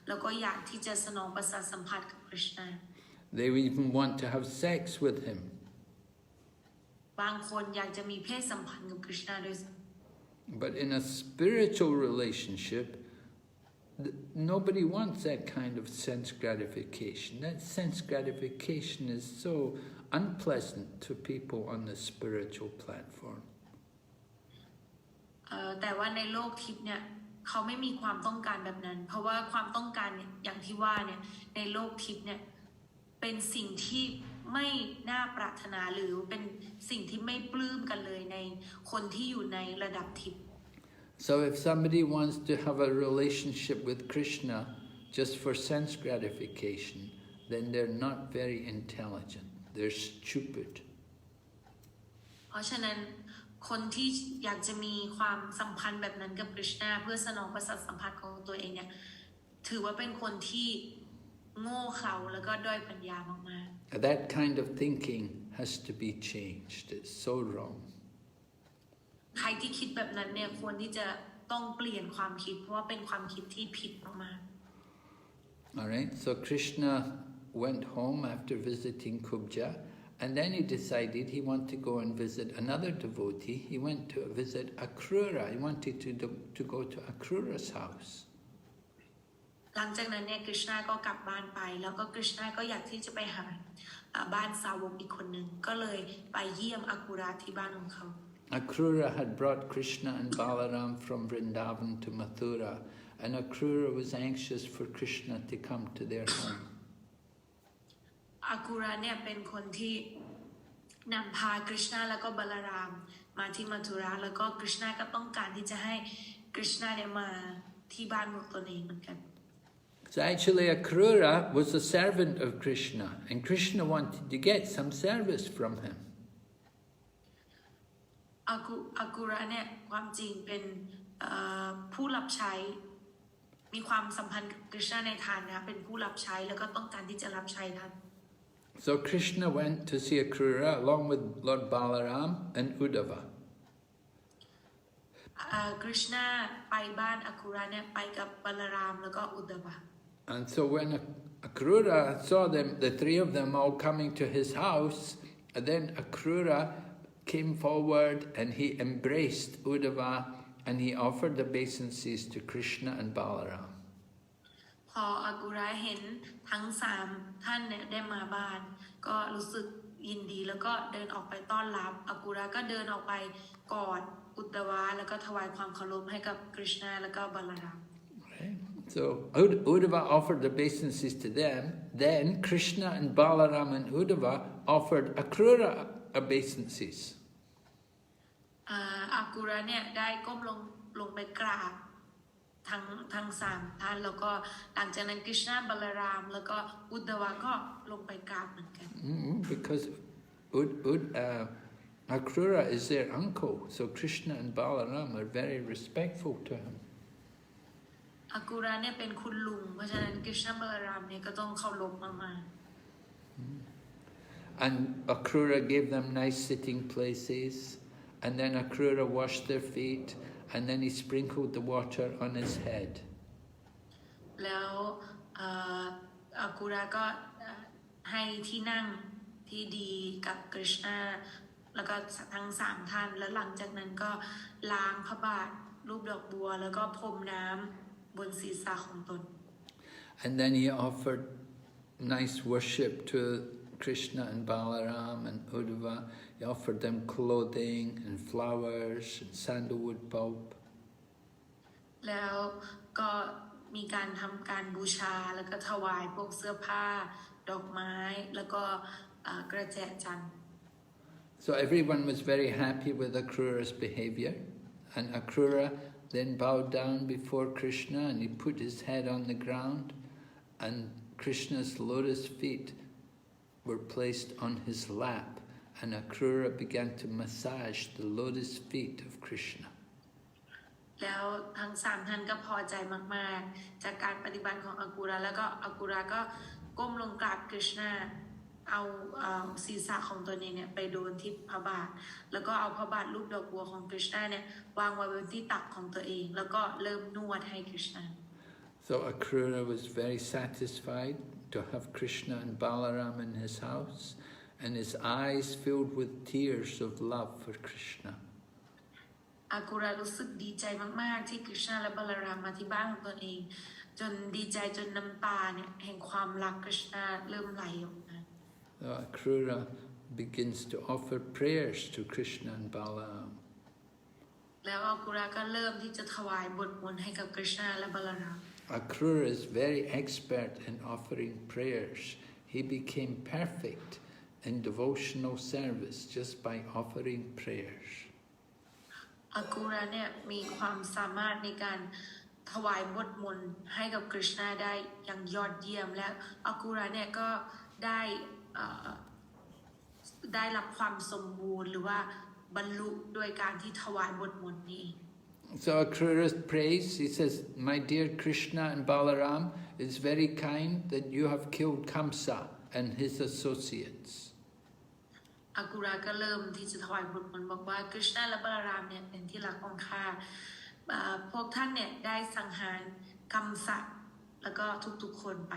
แล้วก็อยากที่จะสนองประสาทสัมผัสกับกฤษณา They even want to have sex with him. บางคนอยากจะมีเพศสัมพันธ์กับกฤษณาด้วย But in a spiritual relationship, nobody wants that kind of sense gratification. That sense gratification is so unpleasant to people on the spiritual platform. แต่ว่าในโลกทิพย์เนี่ยเขาไม่มีความต้องการแบบนั้นเพราะว่าความต้องการเนี่ยอย่างที่ว่าเนี่ยในโลกทิพย์เนี่ยเป็นสิ่งที่ไม่น่าปรารถนาหรือเป็นสิ่งที่ไม่ปลื้มกันเลยในคนที่อยู่ในระดับทิพย์ So if somebody wants to have a relationship with Krishna just for sense gratification, then they're not very intelligent. They're stupid. เพราะฉะนั้นคนที่อยากจะมีความสัมพันธ์แบบนั้นกับกฤษณาเพื่อสนองประสาทสัมผัสของตัวเองเนี่ยถือว่าเป็นคนที่โง่เขลาแล้วก็ด้อยปัญญามากๆ That kind of thinking has to be changed. It's so wrong. ใครที่คิดแบบนั้นเนี่ยควรที่จะต้องเปลี่ยนความคิดเพราะว่าเป็นความคิดที่ผิดมากๆ Alright, so Krishna went home after visiting Kubja, and then he decided he wanted to go and visit another devotee. He went to visit Kṛṣṇa. He wanted to go to Kṛṣṇa's house. หลังจากนั้นเนี่ยกฤษณาก็กลับบ้านไปแล้วก็กฤษณาก็อยากที่จะไปหาบ้านสาวกอีกคนหนึ่งก็เลยไปเยี่ยมอคุราที่บ้านของเขา Kṛṣṇa had brought Krishna and Balaram from Vrindavan to Mathura, and Kṛṣṇa was anxious for Krishna to come to their home. อคุราเนี่ยเป็นคนที่นำพากฤษณาแล้วก็บาลารามมาที่มัทุราแล้วก็กฤษณาก็ต้องการที่จะให้กฤษณาเนี่ยมาที่บ้านของตนเองเหมือนกัน So actually Kṛṣṇa was a servant of Krishna, and Krishna wanted to get some service from him. อคุระเนี่ยความจริงเป็นผู้รับใช้มีความสัมพันธ์กับกฤษณาในฐานะเป็นผู้รับใช้แล้วก็ต้องการที่จะรับใช้ท่าน So Krishna went to see Kṛṣṇa along with Lord Balaram and Uddhava. กฤษณาไปบ้านอคุระเนี่ยไปกับบาลารามแล้วก็อุดดภะ And so when Kṛṣṇa saw them, the three of them all coming to his house, And then Kṛṣṇa came forward and he embraced Uddhava and he offered the obeisances to Krishna and Balaram. พออากุระเห็นทั้งสามท่านเนี่ยได้มาบ้านก็รู้สึกยินดีแล้วก็เดินออกไปต้อนรับอากุระก็เดินออกไปกอดอุตวาแล้วก็ถวายความเคารพให้กับกฤษณาแล้วก็บาลาราม So Uddhava offered the obeisances to them, then Krishna and Balaram and Uddhava offered Kṛṣṇa obeisances. อากุระเนี่ยได้ก้มลงไปกราบทั้งสามท่านแล้วก็หลังจากนั้นกฤษณาบาลารามแล้วก็อุตวาก็ลงไปกราบเหมือนกัน Because Kṛṣṇa is their uncle, so Krishna and Balaram are very respectful to him. อากุระเนี่ยเป็นคุณลุงเพราะฉะนั้นกฤษณาบาลารามเนี่ยก็ต้องเคารพมาก And Kṛṣṇa gave them nice sitting places, and then Kṛṣṇa washed their feet, and then he sprinkled the water on his head. ๆแล้วอากุระก็ให้ที่นั่งที่ดีกับกฤษณาแล้วก็ทั้งสามท่านแล้วหลังจากนั้นก็ล้างพระบาทรูปดอกบัวแล้วก็พรมน้ำบนศีรษะของตน And then he offered nice worship to Krishna and Balaram and Uddhava. He offered them clothing and flowers and sandalwood pulp. แล้วก็มีการทำการบูชาแล้วก็ถวายพวกเสื้อผ้าดอกไม้แล้วก็กระแจจันทร์ So everyone was very happy with Kṛṣṇa's behavior, and Kṛṣṇa then bowed down before Krishna and he put his head on the ground, and Krishna's lotus feet were placed on his lap, and Kṛṣṇa began to massage the lotus feet of Krishna. แล้วทั้งสามท่านก็พอใจมากๆจากการปฏิบัติของอากุระแล้วก็อากุระก็ก้มลงกราบกฤษณาเอาศีรษะของตัวเองเนี่ยไปโดนที่พระบาทแล้วก็เอาพระบาทรูปดอกบัวของกฤษณาเนี่ยวางไว้บนที่ตักของตัวเองแล้วก็เริ่มนวดให้กฤษณา So Kṛṣṇa was very satisfied to have Krishna and Balaram in his house, and his eyes filled with tears of love for Krishna. อากุระรู้สึกดีใจมากๆที่กฤษณาและบาลารามมาที่บ้านของตนเองจนดีใจจนน้ำตาเนี่ยแห่งความรักกฤษณาเริ่มไหลออกมา So Kṛṣṇa begins to offer prayers to Krishna and Balaram. แล้วอากุระก็เริ่มที่จะถวายบทมนต์ให้กับกฤษณาและบาลาราม Kṛṣṇa is very expert in offering prayers. He became perfect in devotional service just by offering prayers. อากุระเนี่ยมีความสามารถในการถวายบทมนต์ให้กับกฤษณาได้อย่างยอดเยี่ยมและอากุระเนี่ยก็ได้รับความสมบูรณ์หรือว่าบรรลุโดยการที่ถวายบทมนต์นี้ So Kṛṣṇa prays, he says, "My dear Krishna and Balaram, it's very kind that you have killed Kṛṣṇa and his associates." อากุระก็เริ่มที่จะถวายบทมนต์บอกว่ากฤษณาและบาลารามเนี่ยเป็นที่รักของข้าพวกท่านเนี่ยได้สังหารKṛṣṇaแล้วก็ทุกๆคนไป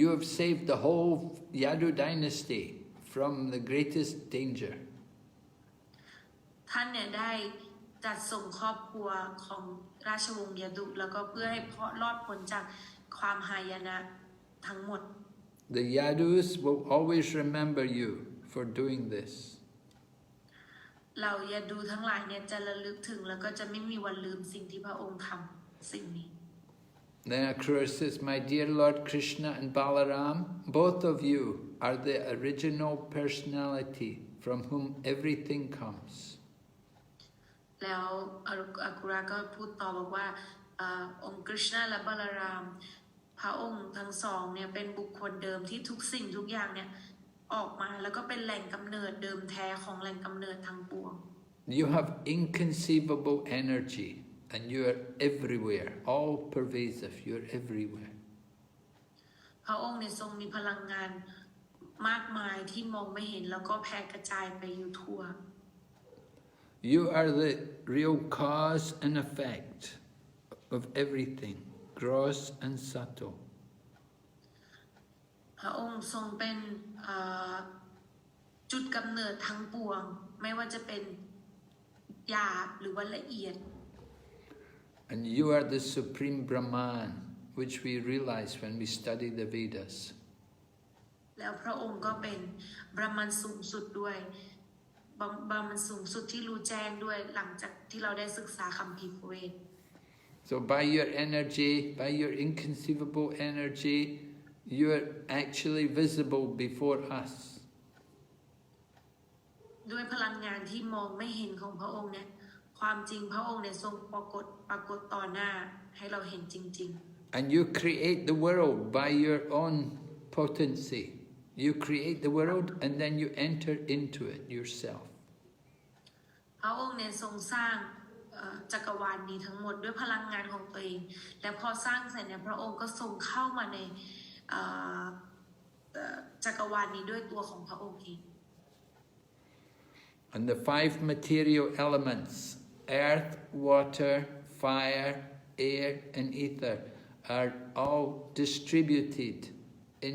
You have saved the whole Yadu dynasty from the greatest danger. ท่านเนี่ยได้จัดส่งครอบครัวของราชวงศ์ยดุแล้วก็เพื่อให้รอดพ้นจากความหายนะทั้งหมด The Yadus will always remember you for doing this. เหล่ายดูทั้งหลายเนี่ยจะระลึกถึงแล้วก็จะไม่มีวันลืมสิ่งที่พระองค์ทำสิ่งนี้ Then Kṛṣṇa says, "My dear Lord Krishna and Balaram, both of you are the original personality from whom everything comes." แล้วอากุระก็พูดต่อบอกว่าองค์กฤษณาและบาลารามพระองค์ทั้งสองเนี่ยเป็นบุคคลเดิมที่ทุกสิ่งทุกอย่างเนี่ยออกมาแล้วก็เป็นแหล่งกำเนิดเดิมแท้ของแหล่งกำเนิดทั้งปวง You have inconceivable energy and you are everywhere, all pervasive, you are everywhere. พระองค์เนี่ยทรงมีพลังงานมากมายที่มองไม่เห็นแล้วก็แผ่กระจายไปอยู่ทั่ว You are the real cause and effect of everything, gross and subtle. พระองค์ทรงเป็น จุดกำเนิดทั้งปวงไม่ว่าจะเป็นหยาบหรือว่าละเอียด And you are the supreme Brahman, which we realize when we study the Vedas. แล้วพระองค์ก็เป็นบรหมันสูงสุดด้วยบรหมันสูงสุดที่รู้แจ้งด้วยหลังจากที่เราได้ศึกษาคัมภีร์พระเวท So by your energy, by your inconceivable energy, you are actually visible before us. ด้วยพลังงานที่มองไม่เห็นของพระองค์เนี่ยความจริงพระองค์เนี่ยทรงปรากฏต่อหน้าให้เราเห็นจริงๆ And you create the world by your own potency. You create the world and then you enter into it yourself. พระองค์เนี่ยทรงสร้างจักรวาลนี้ทั้งหมดด้วยพลังงานของตัวเองและพอสร้างเสร็จเนี่ยพระองค์ก็ทรงเข้ามาในจักรวาลนี้ด้วยตัวของพระองค์เอง And the 5 material elements, earth, water, fire, air and ether, are all distributed in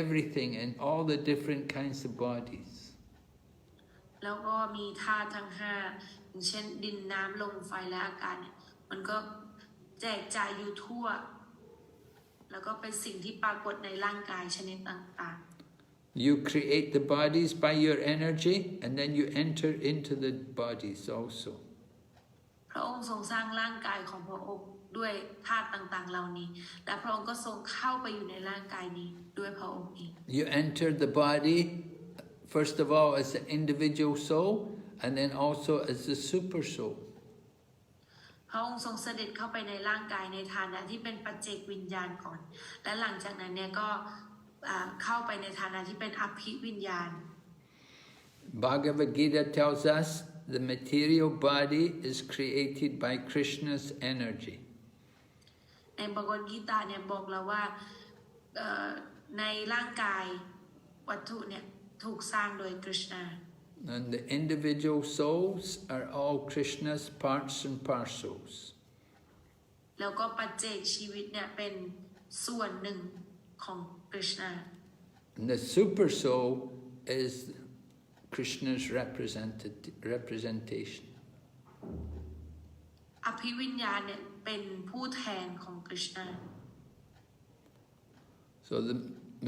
everything, in all the different kinds of bodies. แล้วก็มีธาตุทั้ง5อย่างเช่นดินน้ำลมไฟและอากาศเนี่ยมันก็แจกจ่ายอยู่ทั่วแล้วก็เป็นสิ่งที่ปรากฏในร่างกายชนิดต่างๆ You create the bodies by your energy and then you enter into the bodies also. พระองค์ทรงสร้างร่างกายของพระองค์ด้วยธาตุต่างๆเหล่านี้และพระองค์ก็ทรงเข้าไปอยู่ในร่างกายนี้ด้วยพระองค์เอง You enter the body first of all as the individual soul and then also as the super soul. พระองค์ทรงเสด็จเข้าไปในร่างกายในฐานะที่เป็นปัจเจกวิญญาณก่อนและหลังจากนั้นเนี่ยก็เข้าไปในฐานะที่เป็นอภิวิญญาณ Bhagavad Gita tells us the material body is created by Krishna's energy. ในบากวัฏกีตาเนี่ยบอกเราว่าในร่างกายวัตถุเนี่ยถูกสร้างโดยกฤษณา And the individual souls are all Krishna's parts and parcels. แล้วก็ปัจเจกชีวิตเนี่ยเป็นส่วนหนึ่งของกฤษณา And the super soul is Krishna's representation. อภิวิญญาณเนี่ยเป็นผู้แทนของกฤษณา So the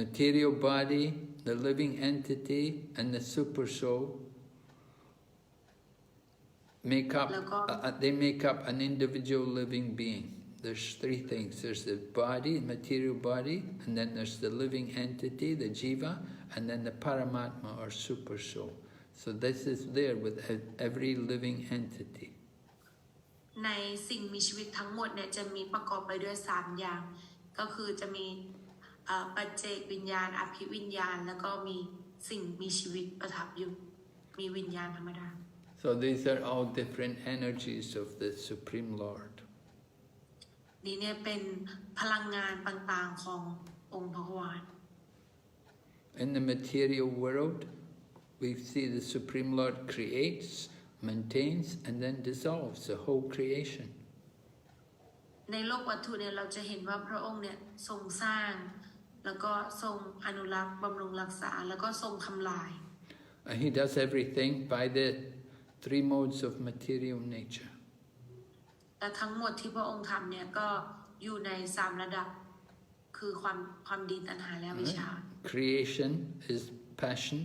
material body, the living entity, and the super soul they make up an individual living being. There's 3 things. There's the body, material body, and then there's the living entity, the jiva, and then the paramatma or super soul. So this is there with every living entity. ในสิ่งมีชีวิตทั้งหมดเนี่ยจะมีประกอบไปด้วย3อย่างก็คือจะมีปัจเจกวิญญาณอภิวิญญาณแล้วก็มีสิ่งมีชีวิตประทับอยู่มีวิญญาณธรรมดา So these are all different energies of the Supreme Lord. นี่เนี่ยเป็นพลังงานต่างๆขององค์พระวาน In the material world, we see the Supreme Lord creates, maintains, and then dissolves the whole creation. ในโลกวัตถุเนี่ยเราจะเห็นว่าพระองค์เนี่ยทรงสร้างแล้วก็ทรงอนุรักษ์บำรุงรักษาแล้วก็ทรงทำลาย And he does everything by the 3 modes of material nature. แต่ทั้งหมดที่พระองค์ทำเนี่ยก็อยู่ใน3ระดับคือความดีตัณหาและวิชา Creation is passion,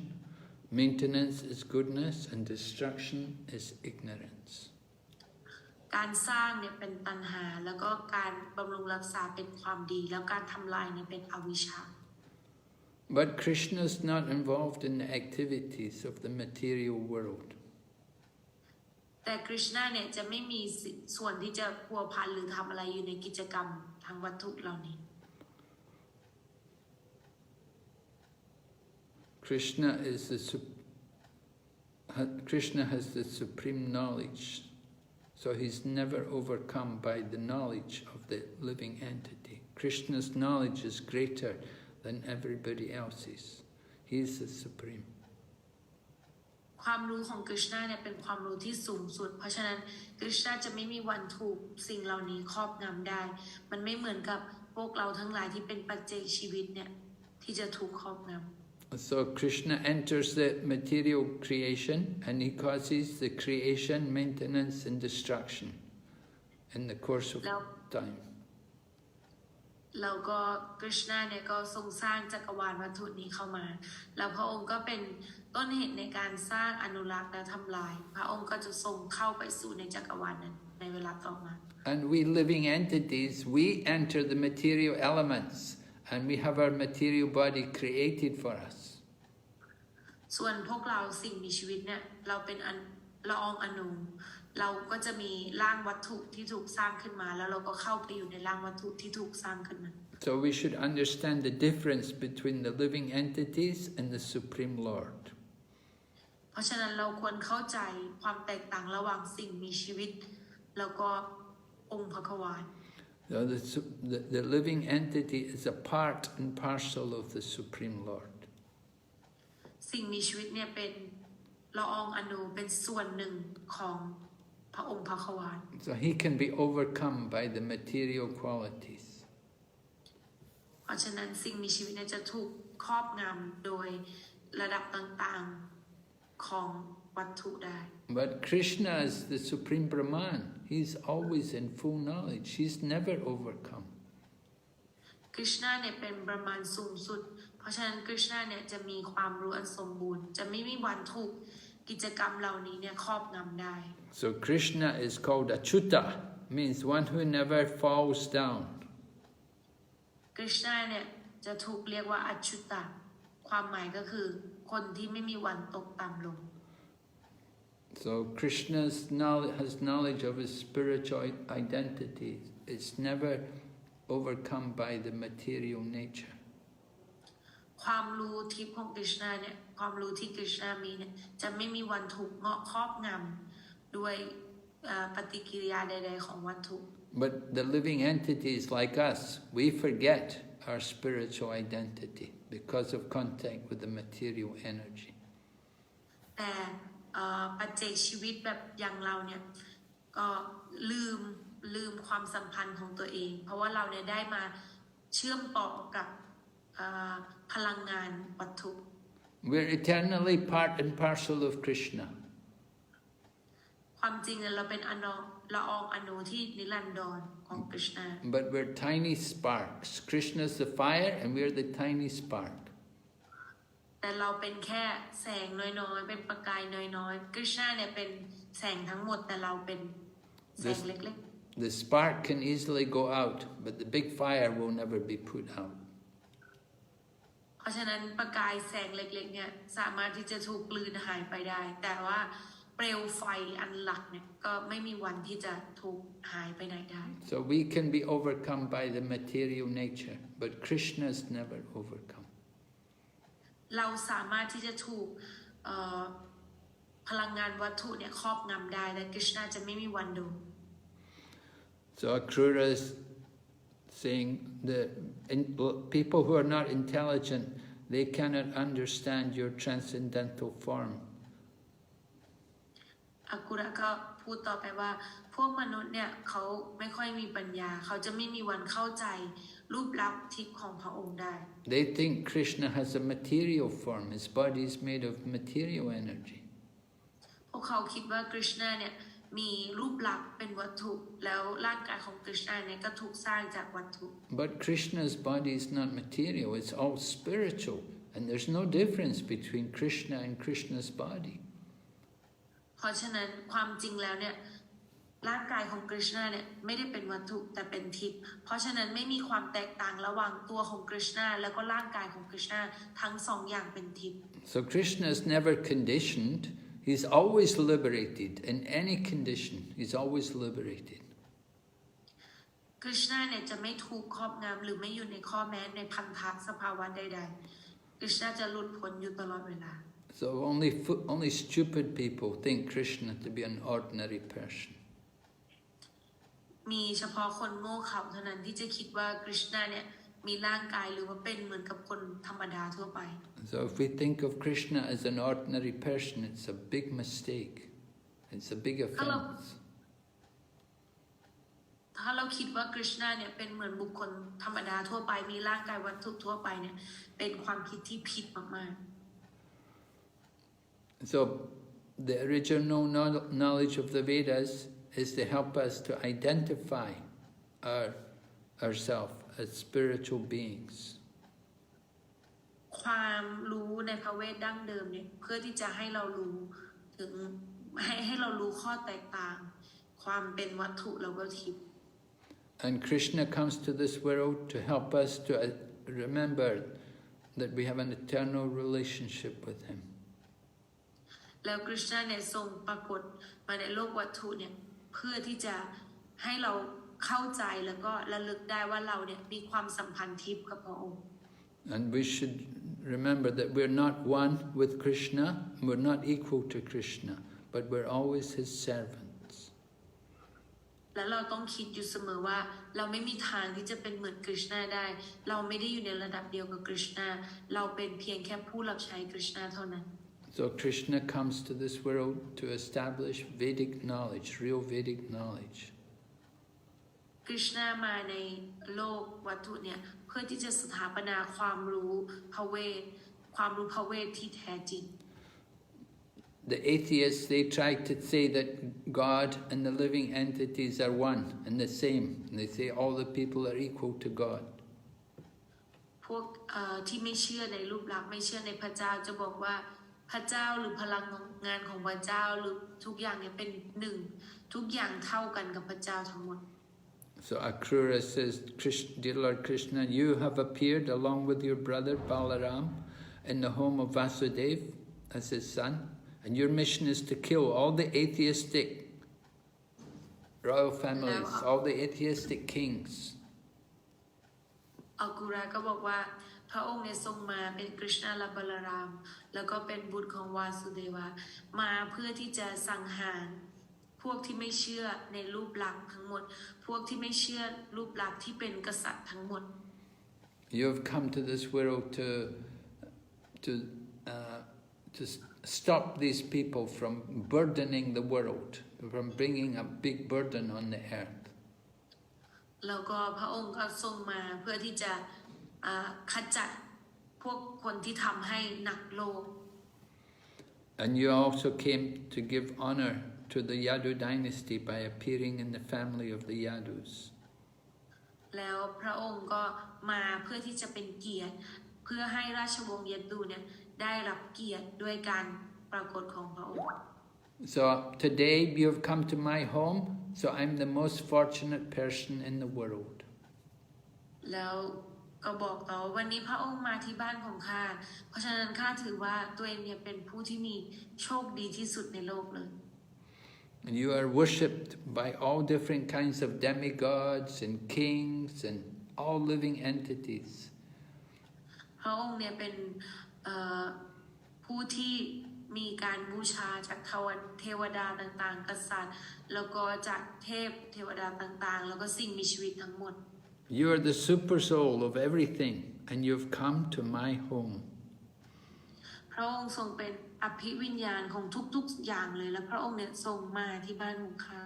maintenance is goodness, and destruction is ignorance. การสร้างเนี่ยเป็นตัณหาแล้วก็การบำรุงรักษาเป็นความดีแล้วการทำลายเนี่ยเป็นอวิชชา But Krishna is not involved in the activities of the material world. แต่กฤษณาเนี่ยจะไม่มีส่วนที่จะพัวพันหรือทำอะไรอยู่ในกิจกรรมทางวัตถุเหล่านี้ Krishna has the supreme knowledge, so he's never overcome by the knowledge of the living entity. Krishna's knowledge is greater than everybody else's. He is the supreme. ความรู้ของกฤษณาเนี่ยเป็นความรู้ที่สูงสุดเพราะฉะนั้นกฤษณาจะไม่มีวันถูกสิ่งเหล่านี้ครอบงำได้มันไม่เหมือนกับพวกเราทั้งหลายที่เป็นปัจเจกชีวิตเนี่ยที่จะถูกครอบงำ So Krishna enters the material creation and he causes the creation, maintenance and destruction in the course of time. แล้วก็กฤษณะเนี่ยก็ทรงสร้างจักรวาลวัตถุนี้เข้ามาแล้วพระองค์ก็เป็นต้นเหตุในการสร้างอนุรักษ์และทำลายพระองค์ก็จะทรงเข้าไปสู่ในจักรวาลนั้นในเวลาต่อมา And we living entities, we enter the material elements and we have our material body created for us. ส่วนพวกเราสิ่งมีชีวิตเนี่ยเราเป็นละอองอนูเราก็จะมีร่างวัตถุที่ถูกสร้างขึ้นมาแล้วเราก็เข้าไปอยู่ในร่างวัตถุที่ถูกสร้างขึ้นมา So we should understand the difference between the living entities and the Supreme Lord. เพราะฉะนั้นเราควรเข้าใจความแตกต่างระหว่างสิ่งมีชีวิตแล้วก็องค์พระควาร So the living entity is a part and parcel of the Supreme Lord. สิ่งมีชีวิตเนี่ยเป็นละอองอนูเป็นส่วนหนึ่งของพระองค์พระควาร So he can be overcome by the material qualities. เพราะฉะนั้นสิ่งมีชีวิตเนี่ยจะถูกครอบงำโดยระดับต่างๆของวัตถุได้ But Krishna is the Supreme Brahman. He's always in full knowledge. He's never overcome. กฤษณะเนี่ยเป็นบรหมานสูงสุดเพราะฉะนั้นกฤษณะเนี่ยจะมีความรู้อันสมบูรณ์จะไม่มีวันถูกกิจกรรมเหล่านี้เนี่ยครอบงำได้ So Krishna is called Achyuta, means one who never falls down. กฤษณะเนี่ยจะถูกเรียกว่าอच्युตะความหมายก็คือคนที่ไม่มีวันตกต่ำลง So Krishna has knowledge of his spiritual identity. It's never overcome by the material nature. ความรู้ทิพย์ของกฤษณะเนี่ยความรู้ที่กฤษณะมีเนี่ยจะไม่มีวันถูกครอบงำด้วยปฏิกิริยาใดๆของวัตถุ But the living entities like us, we forget our spiritual identity because of contact with the material energy. แต่ปัจเจกชีวิตแบบอย่างเราเนี่ยก็ลืมความสัมพันธ์ของตัวเองเพราะว่าเราเนี่ยได้มาเชื่อมต่อกับพลังงานวัตถุ We're eternally part and parcel of Krishna. ความจริงเนี่ยเราเป็นละอองอนูที่นิรันดรของกฤษณะ But we're tiny sparks. Krishna's the fire and we're the tiny spark. แต่เราเป็นแค่แสงน้อยๆเป็นประกายน้อยๆกฤษณะเนี่ยเป็นแสงทั้งหมดแต่เราเป็นแสงเล็กๆ The spark can easily go out, but the big fire will never be put out. เพราะฉะนั้นประกายแสงเล็กๆเนี่ยสามารถที่จะถูกกลืนหายไปได้แต่ว่าเปลวไฟอันหลักเนี่ยก็ไม่มีวันที่จะถูกหายไปไหนได้ So we can be overcome by the material nature, but Krishna's never overcome. เราสามารถที่จะถูกพลังงานวัตถุเนี่ยครอบงำได้แต่กฤษณะจะไม่มีวันโดน So Akrura is saying that people who are not intelligent, they cannot understand your transcendental form. อากุระก็พูดต่อไปว่าพวกมนุษย์เนี่ยเขาไม่ค่อยมีปัญญาเขาจะไม่มีวันเข้าใจรูปลักษณ์ทิพย์ของพระองค์ได้ They think Krishna has a material form. His body is made of material energy. พวกเขาคิดว่ากฤษณะเนี่ยมีรูปลักษณ์เป็นวัตถุแล้วร่างกายของกฤษณะเนี่ยก็ถูกสร้างจากวัตถุ But Krishna's body is not material. It's all spiritual. And there's no difference between Krishna and Krishna's body. เพราะฉะนั้นความจริงแล้วเนี่ยร่างกายของกฤษณะเนี่ยไม่ได้เป็นวัตถุแต่เป็นทิพย์เพราะฉะนั้นไม่มีความแตกต่างระหว่างตัวของกฤษณะแล้วก็ร่างกายของกฤษณะทั้งสองอย่างเป็นทิพย์ So Krishna is never conditioned. He's always liberated. In any condition, he's always liberated. กฤษณะเนี่ยจะไม่ถูกครอบงำหรือไม่อยู่ในข้อแม้ในพันธะสภาวะใดๆกฤษณะจะหลุดพ้นอยู่ตลอดเวลา So only stupid people think Krishna to be an ordinary person. มีเฉพาะคนโง่เขลาเท่านั้นที่จะคิดว่ากฤษณะเนี่ยมีร่างกายหรือว่าเป็นเหมือนกับคนธรรมดาทั่วไป So if we think of Krishna as an ordinary person, it's a big mistake. It's a big offense. ถ ถ้าเราคิดว่าคริชนาเนี่ยเป็นเหมือนบุคคลธรรมดาทั่วไปมีร่างกายวัตถุทั่วไปเนี่ยเป็นความคิดที่ผิดมากๆ So the original knowledge of the Vedas is to help us to identify ourselves as spiritual beings. ความรู้ในพระเวทดั้งเดิมเนี่ยเพื่อที่จะให้เรารู้ถึงให้เรารู้ข้อแตกต่างความเป็นวัตถุแล้วก็ทิพย์ And Krishna comes to this world to help us to remember that we have an eternal relationship with Him. แล้วคริชนาเนี่ยทรงปรากฏมาในโลกวัตถุเนี่ยเพื่อที่จะให้เราเข้าใจแล้วก็ระลึกได้ว่าเราเนี่ยมีความสัมพันธ์ทิพย์กับพระองค์ And we should remember that we're not one with Krishna, we're not equal to Krishna, but we're always His servants. และเราต้องคิดอยู่เสมอว่าเราไม่มีทางที่จะเป็นเหมือนคริชนาได้เราไม่ได้อยู่ในระดับเดียวกับคริชนาเราเป็นเพียงแค่ผู้รับใช้คริชนาเท่านั้น So Krishna comes to this world to establish Vedic knowledge, real Vedic knowledge. คริชนามาในโลกวัตถุเนี่ยเพื่อที่จะสถาปนาความรู้พระเวทความรู้พระเวทที่แท้จริง The atheists, they try to say that God and the living entities are one and the same. And they say all the people are equal to God. พวกที่ไม่เชื่อในรูปลักษณ์ไม่เชื่อในพระเจ้าจะบอกว่าพระเจ้าหรือพลังงานของพระเจ้าหรือทุกอย่างเนี่ยเป็นหนึ่งทุกอย่างเท่ากันกับพระเจ้าทั้งหมด So Akrura says, Dear Lord Krishna, you have appeared along with your brother Balaram in the home of Vasudeva as his son, and your mission is to kill all the atheistic royal families, all the atheistic kings. อากุระก็บอกว่าพระองค์เนี่ยทรงมาเป็นกฤษณาและบาลารามแล้วก็เป็นบุตรของวาสุเดวะมาเพื่อที่จะสังหารพวกที่ไม่เชื่อในรูปลักษณ์ทั้งหมดพวกที่ไม่เชื่อรูปลักษณ์ที่เป็นกษัตริย์ทั้งหมด You have come to this world to stop these people from burdening the world, from bringing a big burden on the earth. แล้วก็พระองค์ก็ทรงมาเพื่อที่จะขจัดพวกคนที่ทำให้หนักโลก And you also came to give honor to the Yadu dynasty by appearing in the family of the Yadus. แล้วพระองค์ก็มาเพื่อที่จะเป็นเกียรติเพื่อให้ราชวงศ์ยัดดูเนี่ยได้รับเกียรติด้วยการปรากฏของพระองค์ So today you have come to my home, so I'm the most fortunate person in the world. แล้วก็บอกต่อวันนี้พระองค์มาที่บ้านของข้าเพราะฉะนั้นข้าถือว่าตัวเองเนี่ยเป็นผู้ที่มีโชคดีที่สุดในโลกเลย And you are worshipped by all different kinds of demigods and kings and all living entities. พระองค์เนี่ยเป็นผู้ที่มีการบูชาจากเทวดาต่างๆกษัตริย์แล้วก็จากเทพเทวดาต่างๆแล้วก็สิ่งมีชีวิตทั้งหมด You are the super soul of everything, and you've come to my home. พระองค์ทรงเป็นอภิวิญญาณของทุกๆอย่างเลยและพระองค์เนี่ยทรงมาที่บ้านของข้า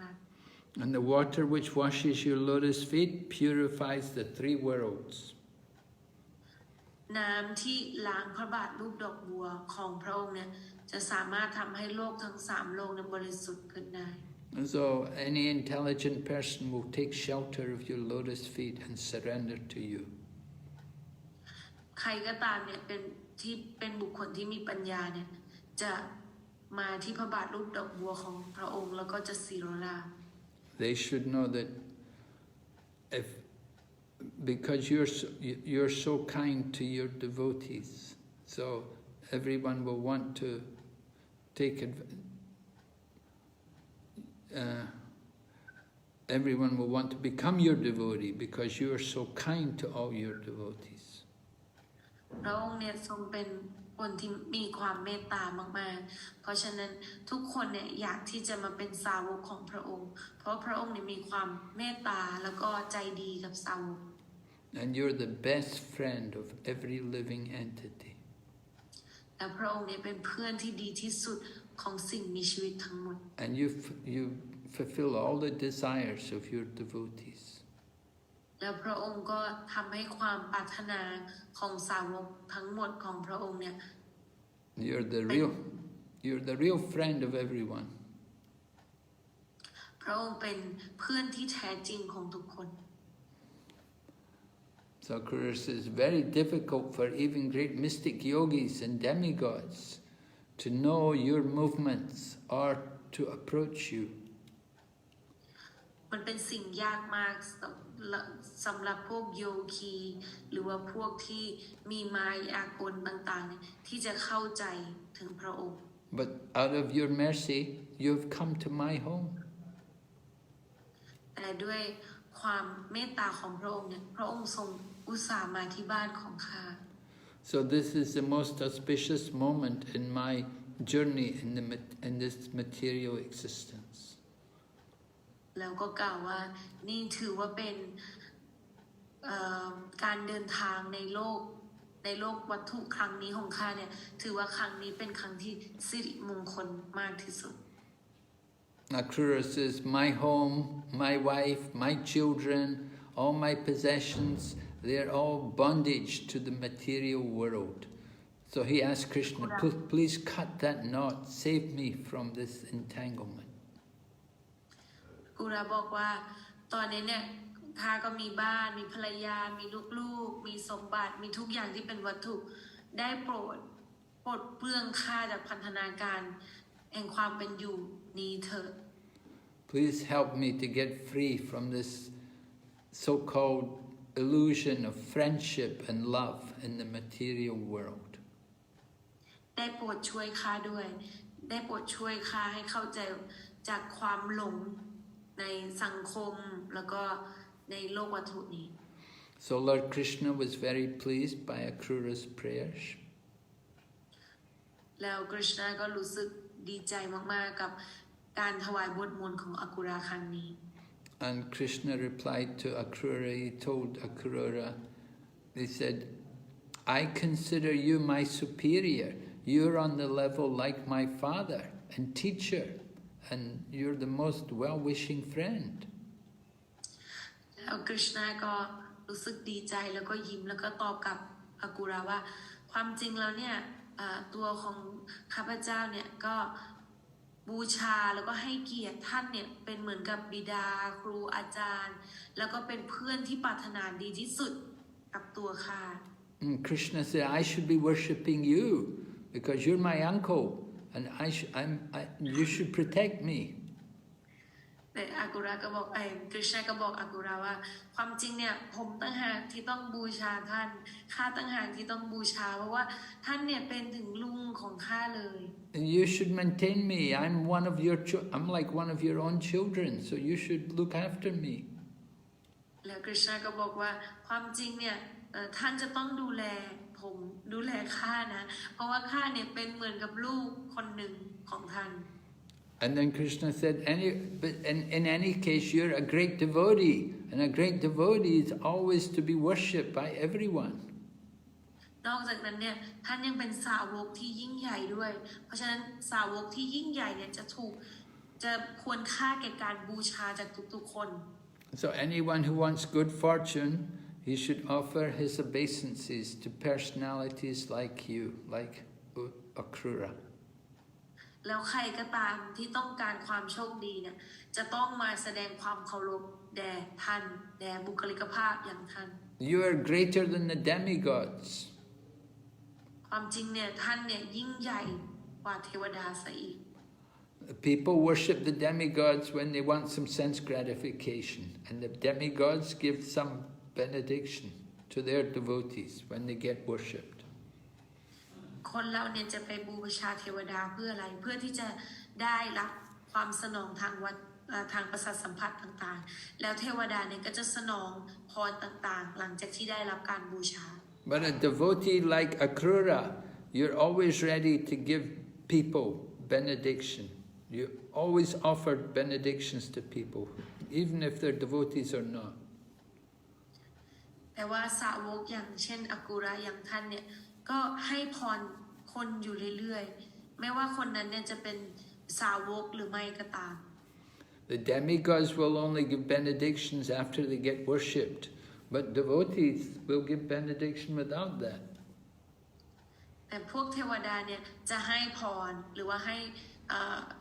And the water which washes your lotus feet purifies the three worlds. น้ำที่ล้างพระบาทรูปดอกบัวของพระองค์เนี่ยจะสามารถทำให้โลกทั้ง3โลกนั้นบริสุทธิ์ขึ้นได้ And so any intelligent person will take shelter of your lotus feet and surrender to you. ใครก็ตามเนี่ยเป็นบุคคลที่มีปัญญาเนี่ยจะมาที่พระบาทรูปดอกบัวของพระองค์แล้วก็จะศิโรรา They should know that because you're so kind to your devotees, so everyone will want to take everyone will want to become your devotee because you are so kind to all your devotees. พระองค์เนี่ยทรงเป็นคนที่มีความเมตตามากๆเพราะฉะนั้นทุกคนเนี่ยอยากที่จะมาเป็นสาวกของพระองค์เพราะพระองค์เนี่ยมีความเมตตาแล้วก็ใจดีกับสาวก And you're the best friend of every living entity. และพระองค์เนี่ยเป็นเพื่อนที่ดีที่สุดของสิ่งมีชีวิตทั้งหมด And you fulfill all the desires of your devotees. แล้วพระองค์ก็ทำให้ความปรารถนาของสาวกทั้งหมดของพระองค์เนี่ย You're the real friend of everyone. พระองค์เป็นเพื่อนที่แท้จริงของทุกคน So Kṛṣṇa is very difficult for even great mystic yogis and demigods to know your movements or to approach you. มันเป็นสิ่งยากมากสำหรับพวกโยคีหรือว่าพวกที่มีมายากลต่างๆที่จะเข้าใจถึงพระองค์ But out of your mercy, you've come to my home. แต่ด้วยความเมตตาของพระองค์เนี่ยพระองค์ทรงอุตส่าห์มาที่บ้านของข้า So this is the most auspicious moment in my journey in this material existence. แล้วก็กล่าวว่านี่ถือว่าเป็นการเดินทางในโลกวัตถุครั้งนี้ของข้าเนี่ยถือว่าครั้งนี้เป็นครั้งที่สิริมงคลมากที่สุด Kṛṣṇa says, my home, my wife, my children, all my possessions, they're all bondage to the material world. So he asked Krishna, please cut that knot, save me from this entanglement. กุราบอกว่าตอนนี้เนี่ยข้าก็มีบ้านมีภรรยามีลูกๆมีสมบัติมีทุกอย่างที่เป็นวัตถุได้โปรดปลดเปลื้องข้าจากพันธนาการแห่งความเป็นอยู่นี้เถิด Please help me to get free from this so-called illusion of friendship and love in the material world. ได้โปรดช่วยข้าด้วยได้โปรดช่วยข้าให้เข้าใจจากความหลงในสังคมแล้วก็ในโลกวัตถุนี้ So Lord Krishna was very pleased by Akrura's prayers. แล้วกฤษณะก็รู้สึกดีใจมากๆกับการถวายบทมนต์ของอกุราครั้งนี้ And Krishna replied to Akrura, he told Akrura, he said, I consider you my superior. You're on the level like my father and teacher, and you're the most well-wishing friend. แล้วกฤษณะก็รู้สึกดีใจแล้วก็ยิ้มแล้วก็ตอบกับอกุราว่าความจริงแล้วเนี่ยตัวของข้าพเจ้าเนี่ยก็บูชาแล้วก็ให้เกียรติท่านเนี่ยเป็นเหมือนกับบิดาครูอาจารย์แล้วก็เป็นเพื่อนที่ปรารถนาดีที่สุดกับตัวข้า Krishna said, I should be worshipping you because you're my uncle and you should protect me. แต่อากุราก็บอกกฤษณะก็บอกอากุราว่าความจริงเนี่ยผมตั้งหากที่ต้องบูชาท่านข้าตั้งหากที่ต้องบูชาเพราะว่าท่านเนี่ยเป็นถึงลุงของข้าเลย You should maintain me. I'm like one of your own children, so you should look after me. แล้วกฤษณะก็บอกว่าความจริงเนี่ยท่านจะต้องดูแลผมดูแลข้านะเพราะว่าข้าเนี่ยเป็นเหมือนกับลูกคนหนึ่งของท่าน And then Krishna said, but in any case, you're a great devotee, and a great devotee is always to be worshipped by everyone. นอกจากนั้นเนี่ยท่านยังเป็นสาวกที่ยิ่งใหญ่ด้วยเพราะฉะนั้นสาวกที่ยิ่งใหญ่เนี่ยจะควรค่าแก่การบูชาจากทุกๆคน So anyone who wants good fortune, he should offer his obeisances to personalities like you, like Akrura. แล้วใครก็ตามที่ต้องการความโชคดีเนี่ยจะต้องมาแสดงความเคารพแด่ท่านแด่บุคลิกภาพอย่างท่าน You are greater than the demigods. ความจริงเนี่ยท่านเนี่ยยิ่งใหญ่กว่าเทวดาซะอีก People worship the demigods when they want some sense gratification, and the demigods give some benediction to their devotees when they get worshipped. คนเราเนี่ยจะไปบูชาเทวดาเพื่ออะไรเพื่อที่จะได้รับความสนองทางประสาทสัมผัสต่างๆแล้วเทวดาเนี่ยก็จะสนองพรต่างๆหลังจากที่ได้รับการบูชา But a devotee like Akrura, you're always ready to give people benediction. You always offer benedictions to people, even if they're devotees or not. แต่ว่าสาวกอย่างเช่นอกุระอย่างท่านเนี่ยก็ให้พรคนอยู่เรื่อยๆไม่ว่าคนนั้นเนี่ยจะเป็นสาวกหรือไม่ก็ตาม The demigods will only give benedictions after they get worshipped, but devotees will give benediction without that. แต่พวกเทวดาเนี่ยจะให้พรหรือว่าให้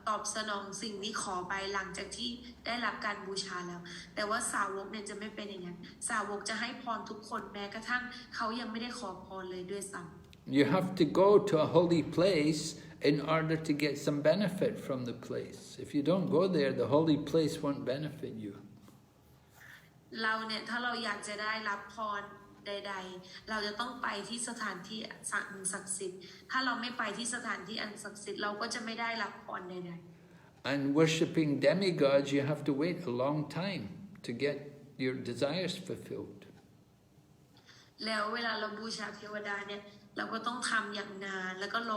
ตอบสนองสิ่งที่ขอไปหลังจากที่ได้รับการบูชาแล้วแต่ว่าสาวกเนี่ยจะไม่เป็นอย่างนั้นสาวกจะให้พรทุกคนแม้กระทั่งเขายังไม่ได้ขอพรเลยด้วยซ้ำ You have to go to a holy place in order to get some benefit from the place. If you don't go there, the holy place won't benefit you. เราเนี่ยถ้าเราอยากจะได้รับพรใดๆเราจะต้องไปที่สถานที่ศักดิ์สิทธิ์ถ้าเราไม่ไปที่สถานที่อันศักดิ์สิทธิ์เราก็จะไม่ได้รับพรใดๆ And worshipping demigods, you have to wait a long time to get your desires fulfilled. แล้วเวลาเราบูชาเทวดาเนี่ยเราก็ต้องทำอย่างนานแล้วก็ร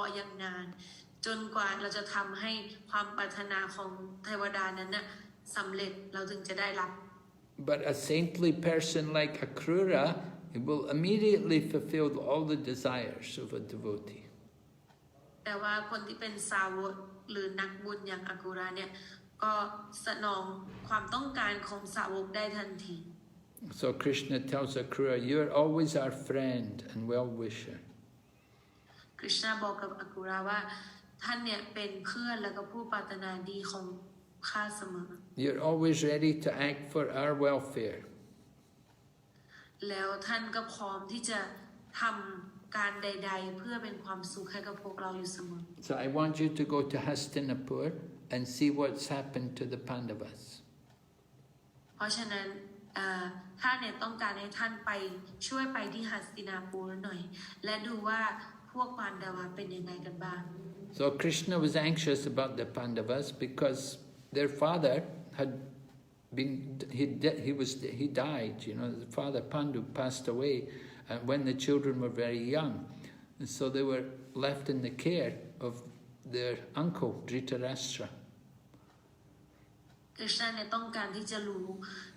ออย่างนานจนกว่าเราจะทำให้ความปรารถนาของเทวดานั้นน่ะสำเร็จเราถึงจะได้รับ But a saintly person like a Kṛṣṇa will immediately fulfill all the desires of a devotee. แต่ว่าคนที่เป็นสาวกหรือนักบุญอย่างอกุระเนี่ยก็สนองความต้องการของสาวกได้ทันที So Krishna tells Kṛṣṇa, "You're always our friend and well-wisher." คริชนาบอกกับอกุระว่าท่านเนี่ยเป็นเพื่อนแล้วก็ผู้ปรารถนาดีของข้าเสมอ You're always ready to act for our welfare. แล้วท่านก็พร้อมที่จะทำการใดๆเพื่อเป็นความสุขให้กับพวกเราอยู่เสมอ So I want you to go to Hastinapur and see what's happened to the Pandavas. เพราะฉะนั้นท่านเนี่ยต้องการให้ท่านไปช่วยไปที่หัสตินาปูรหน่อยและดูว่าพวกปานดาวาเป็นยังไงกันบ้าง So Krishna was anxious about the Pandavas because their father had been he died. You know, the father Pandu passed away when the children were very young, and so they were left in the care of their uncle Dhritarashtra. คริชนาเนี่ยต้องการที่จะรู้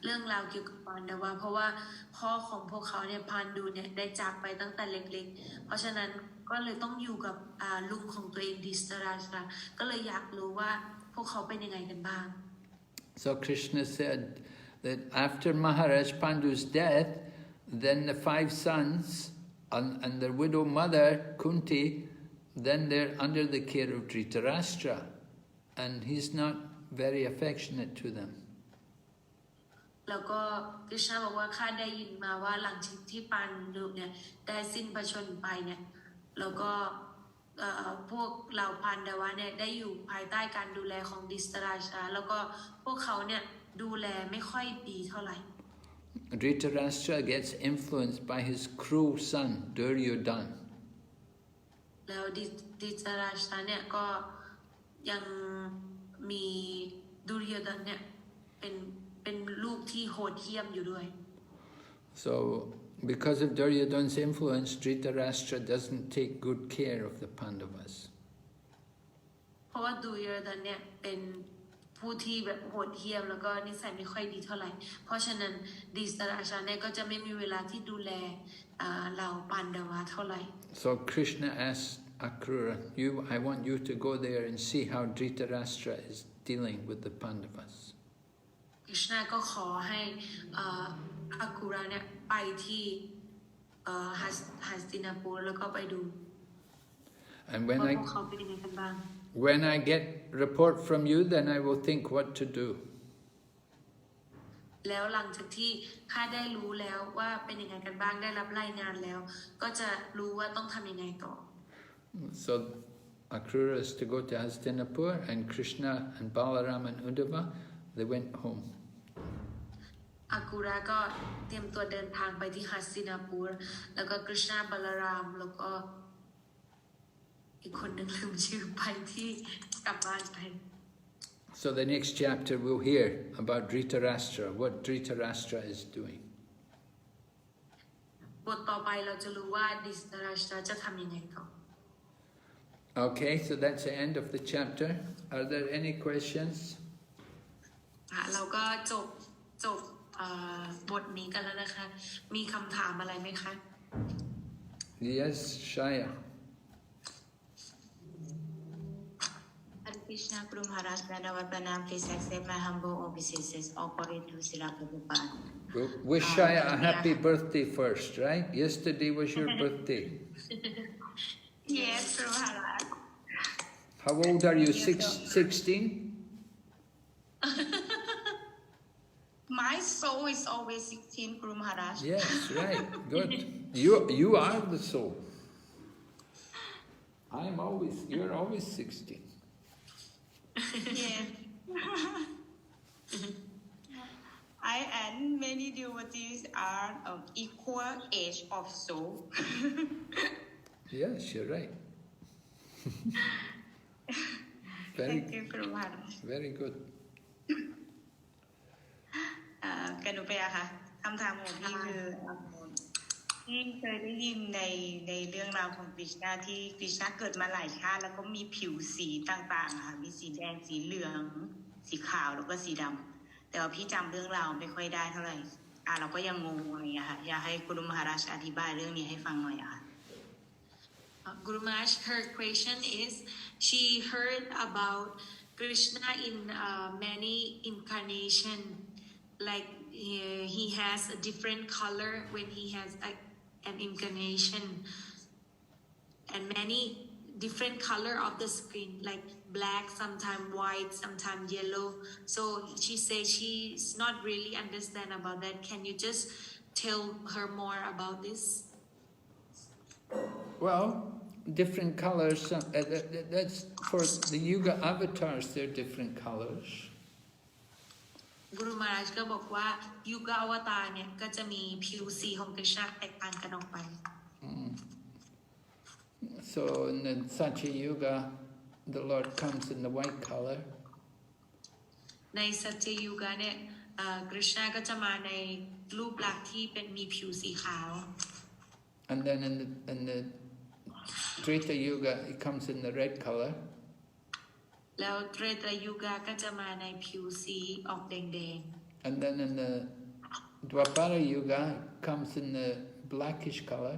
เรื่องราวเกี่ยวกับปานดาวาเพราะว่าพ่อของพวกเขาเนี่ยพานดูเนี่ยได้จากไปตั้งแต่เล็กๆเพราะฉะนั้นก็เลยต้องอยู่กับลุงของตัวเองดิสตราชาก็เลยอยากรู้ว่าพวกเขาเป็นยังไงกันบ้าง So Krishna said that after Maharaj Pandu's death, then the 5 sons and their widow mother Kunti, then they're under the care of Dhritarashtra, and he's not very affectionate to them. แล้วก็คริชนาบอกว่าข้าได้ยินมาว่าหลังจากที่ปานดูเนี่ยได้สิ้นพระชนม์ไปเนี่ยแล้วก็พวกเหล่าพันดาวะเนี่ยได้อยู่ภายใต้การดูแลของดิสตราชาแล้วก็พวกเขาเนี่ยดูแลไม่ค่อยดีเท่าไหร่ Dhritarashtra gets influenced by his cruel son Duryodhana. แล้วดิสตราชาเนี่ยก็ยังมีดุรโยดนเนี่ยเป็นลูกที่โหดเหี้ยมอยู่ด้วย So because of Duryodhana's influence, Dhritarashtra doesn't take good care of the Pandavas. เพราะว่าดุรโยดนเนี่ยเป็นผู้ที่แบบโหดเหี้ยมแล้วก็นิสัยไม่ค่อยดีเท่าไหร่เพราะฉะนั้นดิสตราชาเนี่ยก็จะไม่มีเวลาที่ดูแลเหล่าปานดาวะเท่าไหร่ So Krishna asked Akrura, I want you to go there and see how Dhritarashtra is dealing with the Pandavas. คริชนาก็ขอให้อากุระเนี่ยไปที่หัสตินาปูรแล้วก็ไปดูว่าพวกเขาเป็นยังไงกันบ้าง When I get report from you, then I will think what to do. แล้วหลังจากที่ข้าได้รู้แล้วว่าเป็นยังไงกันบ้างได้รับรายงานแล้วก็จะรู้ว่าต้องทำยังไงต่อ So Akrura is to go to Hastinapur, and Krishna and Balaram and Uddhava, they went home. อากุระก็เตรียมตัวเดินทางไปที่หัสตินาปูรแล้วก็กฤษณาบาลารามแล้วก็อีกคนหนึ่งลืมชื่อไปที่กลับบ้านไป So the next chapter we'll hear about Dhritarashtra, what Dhritarashtra is doing. บทต่อไปเราจะรู้ว่าดิสตราชาจะทำยังไงต่อ Okay, so that's the end of the chapter. Are there any questions? เราก็จบบทนี้กันแล้วนะคะมีคำถามอะไรไหมคะ Yes, Shaya. อันพิ Krishna Guru Maharaj Dandavat Pranam, please accept my humble obeisances. All glory to Srila Prabhupada. Wish Shaya a happy birthday first, right? Yesterday was your birthday. Yes, Guru Maharaj. How old are you? 16? My soul is always 16, Guru Maharaj. Yes, right. Good. You are the soul. You're always 16. Yeah. I and many devotees are of equal age of soul. Yes, you're right. Thank you, Guru Maharaj. Very good. กันดูไปอะค่ะคำถามของพี่คือที่เคยได้ยินในเรื่องราวของกฤษณาที่กฤษณาเกิดมาหลายชาติแล้วก็มีผิวสีต่างๆค่ะมีสีแดงสีเหลืองสีขาวแล้วก็สีดำแต่ว่าพี่จำเรื่องราวไม่ค่อยได้เท่าไหร่เราก็ยังงงอะไรอย่างเงี้ยค่ะอยากให้กุรุมหาราชอธิบายเรื่องนี้ให้ฟังหน่อยอะค่ะ Guru Maharaj, her question is she heard about Krishna in many incarnation like he has a different color when he has an incarnation and many different color of the screen like black, sometimes white, sometimes yellow. So she says she's not really understand about that. Can you just tell her more about this? Well, different colors, that's for the Yuga avatars, they're different colors. กุรุมาราชก็บอกว่ายุคอวตารเนี่ยก็จะมีผิวสีของกฤษณะแตกต่างกันออกไป So in the Satya Yuga, the Lord comes in the white color. ในสัจจยุกะเนี่ยกฤษณะก็จะมาในรูปลักษณ์ที่เป็นมีผิวสีขาว And then in the Treta Yuga, it comes in the red color. แล้วเตรตยุกะก็จะมาในผิวสีออกแดง And then in the Dwapara Yuga, it comes in the blackish color.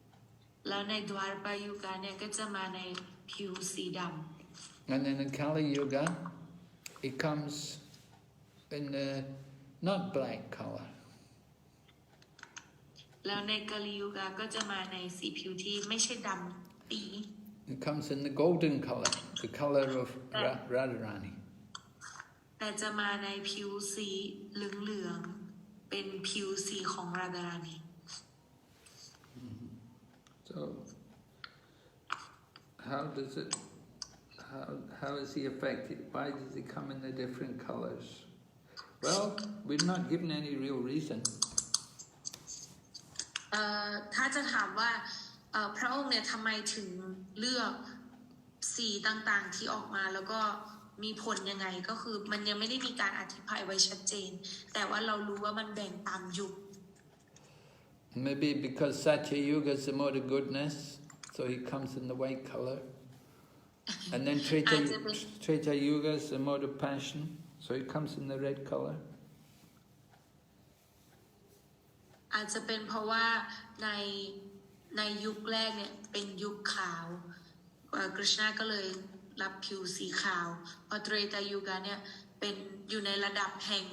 ๆแล้วในดวารปยุกะเนี่ยก็จะมาในผิวสีดำ And then in Kali Yuga, it comes in the not black color. แล้วในกาลิยุกะก็จะมาในสีผิวที่ไม่ใช่ดำปี It comes in the golden color, the color of Radharani. แต่จะมาในผิวสีเหลืองๆเป็นผิวสีของราดารานี So, how is he affected? Why does he come in the different colors? Well, we're not given any real reason. ถ้าจะถามว่าพระองค์เนี่ยทำไมถึงเลือกสีต่างๆที่ออกมาแล้วก็มีผลยังไงก็คือมันยังไม่ได้มีการอธิบายไว้ชัดเจนแต่ว่าเรารู้ว่ามันแบ่งตามยุค Maybe because Satya Yuga is the mode of goodness, so he comes in the white color. And then Treta Yuga is the mode of passion, so he comes in the red color. อาจจะเป็นเพราะว่าในยุคแรกเนี่ยเป็นยุคขาวกฤษณะก็เลยรับผิวสีขาวพอเตรตยุกะเนี่ยเป็นอยู่ในระดับแห่ง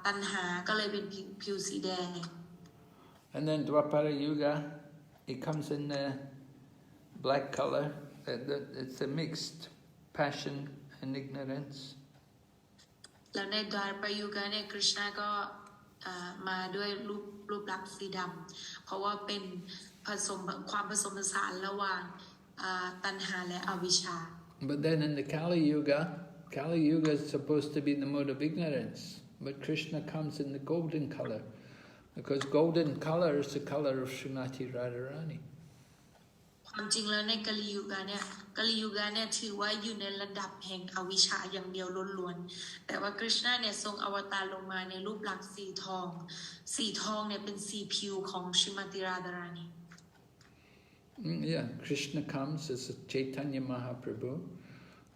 ตัณหาก็เลยเป็นผิวสีแดง And then Dwapara Yuga, it comes in the black color. It's a mixed passion and ignorance. แล้วในดวารปยุกะเนี่ยกฤษณะก็มาด้วยรูปลักษณ์สีดำเพราะว่าเป็นความผสมผสานระหว่างตัณหาและอวิชชา But then in the Kali Yuga is supposed to be the mode of ignorance. But Krishna comes in the golden color. Because golden color is the color of Srimati Radharani. ความจริงแล้วในกาลิยุกะเนี่ยถือว่าอยู่ในระดับแห่งอวิชชาอย่างเดียวล้วนๆแต่ว่ากฤษณะเนี่ยทรงอวตารลงมาในรูปลักษณ์สีทองเนี่ยเป็นสีผิวของชิมติราดารานี Yeah, Krishna comes as a Chaitanya Mahaprabhu.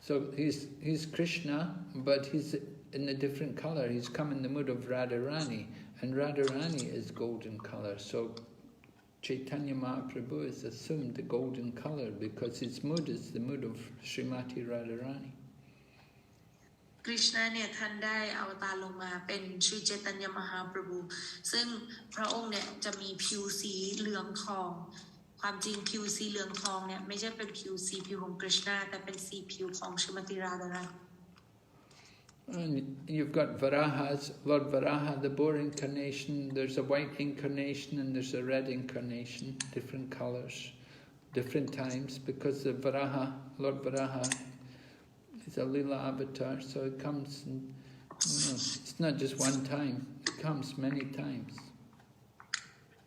So he's Krishna, but he's in a different color. He's come in the mood of Radharani, and Radharani is golden color. So Chaitanya Mahaprabhu is assumed the golden color because his mood is the mood of Srimati Radharani. คริชนาเนี่ยท่านได้อวตารลงมาเป็นชรีเจตัญญมหาประภูซึ่งพระองค์เนี่ยจะมีผิวสีเหลืองทองความจริงผิวสีเหลืองทองเนี่ยไม่ใช่เป็นผิวสีผิวของกฤษณาแต่เป็นสีผิวของชริราดารา And you've got Varahas, Lord Varaha, the boar incarnation, there's a white incarnation and there's a red incarnation, different colors, different times, because the Varaha, Lord Varaha, is a lila avatar, so it comes, it's not just one time, it comes many times.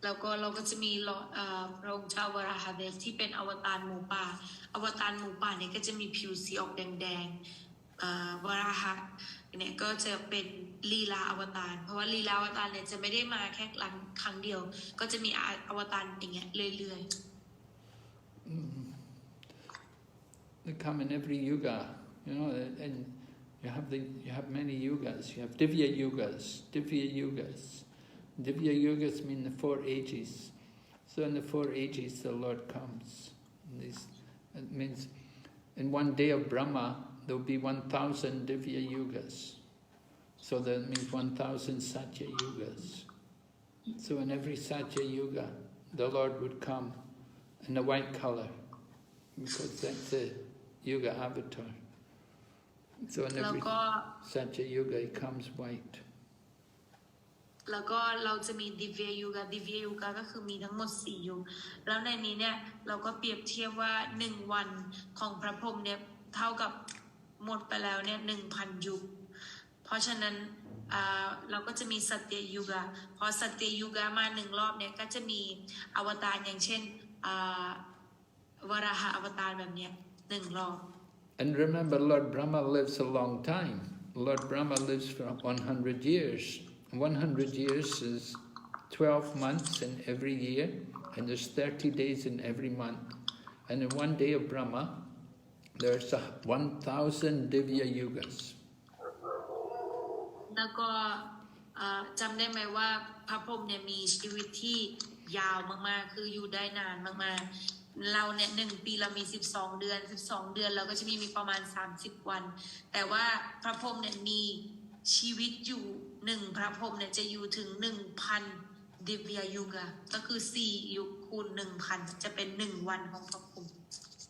แล้วก็เราก็จะมีพระองค์เจ้าวราหะเดชที่เป็นอวตารหมูป่าอวตารหมูป่าเนี่ยก็จะมีผิวสีออกแดงๆวราหะเนี่ยก็จะเป็นลีลาอวตารเพราะว่าลีลาอวตารเนี่ยจะไม่ได้มาแค่ครั้งเดียวก็จะมีอวตารอย่างเงี้ยเรื่อยๆ They come in every yuga, and you have many yugas. You have Divya yugas. Divya yugas mean the 4 ages. So in the 4 ages the Lord comes. It means in one day of Brahma there will be 1,000 Divya yugas. So that means 1,000 Satya yugas. So in every Satya yuga the Lord would come in the white color because that's the yuga avatar. So in every Satya yuga he comes white. แล้วก็เราจะมีดิเวยูกาก็คือมีทั้งหมด4ยุคแล้วในนี้เนี่ยเราก็เปรียบเทียบว่า1วันของพระพรหมเนี่ยเท่ากับหมดไปแล้วเนี่ย 1,000 ยุคเพราะฉะนั้นเราก็จะมีสัตยยุกาพอสัตยยุกามา1รอบเนี่ยก็จะมีอวตารอย่างเช่นวราหะอวตารแบบเนี้ย1รอบ And remember, Lord Brahma lives a long time. Lord Brahma lives for 100 years. 100 years is 12 months in every year, and there's 30 days in every month. And in one day of Brahma, there's 1,000 Divya yugas. แล้วก็จำได้ไหมว่าพระพรหมเนี่ยมีชีวิตที่ยาวมากๆคืออยู่ได้นานมากๆเราเนี่ย1ปีเรามี12 เดือนเราก็จะมีประมาณ30 วันแต่ว่าพระพรหมเนี่ยมีชีวิตอยู่1พระพรหมเนี่ยจะอยู่ถึง 1,000 ดิวยยุกะก็คือ4ยุคคูณ 1,000 จะเป็น1วันของพระพรหม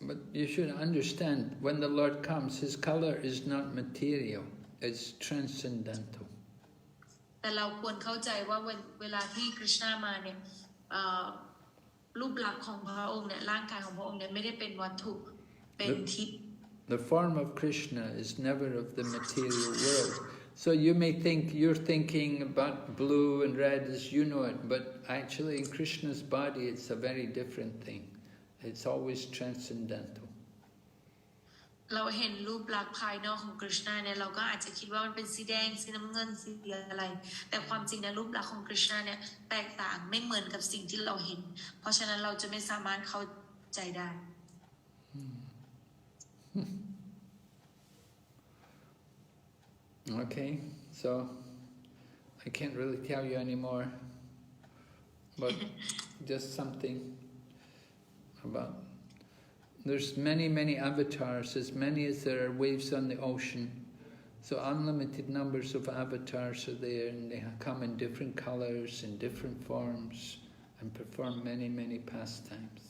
But you should understand, when the Lord comes, his color is not material, it's transcendental. แต่เราควรเข้าใจว่าเวลาที่คริชนามาเนี่ยรูปลักษณ์ของพระองค์เนี่ยร่างกายของพระองค์เนี่ยไม่ได้เป็นวัตถุเป็นทิพย์ The form of Krishna is never of the material world. So you may think you're thinking about blue and red as you know it, but actually in Krishna's body it's a very different thing. It's always transcendental. เราเห็นรูปลักษณ์ภายนอกของกฤษณาเนี่ยเราก็อาจจะคิดว่ามันเป็นสีแดงสีน้ำเงินสีอะไรแต่ความจริงนะรูปลักษณ์ของกฤษณาเนี่ยแตกต่างไม่เหมือนกับสิ่งที่เราเห็นเพราะฉะนั้นเราจะไม่สามารถเข้าใจได้ Okay, so I can't really tell you anymore, but just something about. There's many avatars, as many as there are waves on the ocean. So unlimited numbers of avatars are there, and they come in different colors, in different forms, and perform many pastimes.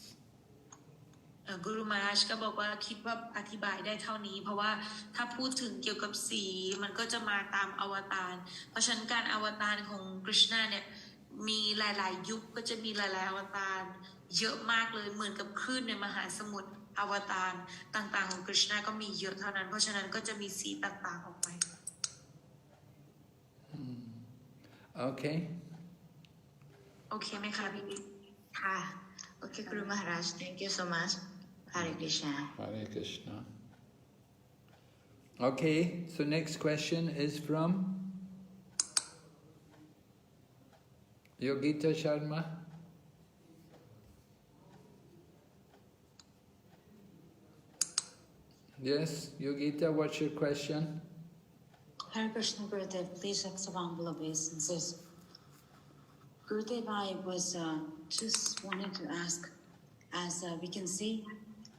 กุรุมาราชก็บอกว่าคิดว่าอธิบายได้เท่านี้เพราะว่าถ้าพูดถึงเกี่ยวกับสีมันก็จะมาตามอวตารเพราะฉะนั้นการอวตารของกฤษณาเนี่ยมีหลายๆยุคก็จะมีหลายๆอวตารเยอะมากเลยเหมือนกับคลื่นในมหาสมุทรอวตารต่างๆของกฤษณาก็มีเยอะเท่านั้นเพราะฉะนั้นก็จะมีสีต่างๆออกไป Okay. โอเคไหมคะพี่บิ๊ก ค่ะ Okay, Guru Maharaj, thank you so much. Hare Krishna. Hare Krishna. Okay, so next question is from Yogita Sharma. Yes, Yogita, what's your question? Hare Krishna, Gurudev, please accept humble obeisances. Gurudev, I was just wanted to ask, as we can see,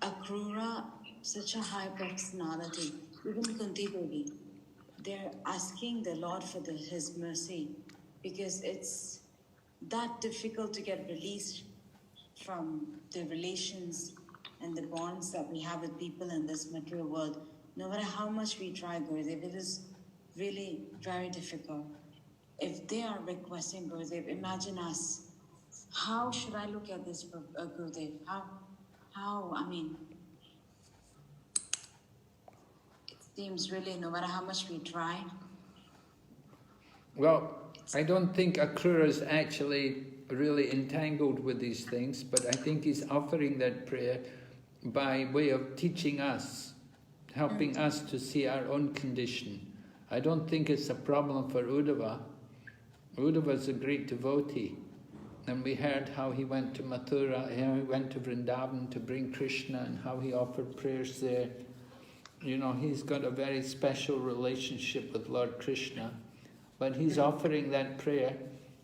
Akrura, such a high personality, even Kunti Devi, they're asking the Lord for His mercy, because it's that difficult to get released from the relations and the bonds that we have with people in this material world. No matter how much we try, Gurudev, it is really very difficult. If they are requesting, Gurudev, imagine us. How should I look at this, Gurudev? How, I mean, it seems really, no matter how much we try. Well, I don't think Akrura is actually really entangled with these things, but I think he's offering that prayer by way of teaching us, helping us to see our own condition. I don't think it's a problem for Uddhava. Uddhava is a great devotee, and we heard how he went to Mathura, how he went to Vrindavan to bring Krishna, and how he offered prayers there. You know, he's got a very special relationship with Lord Krishna, but he's offering that prayer.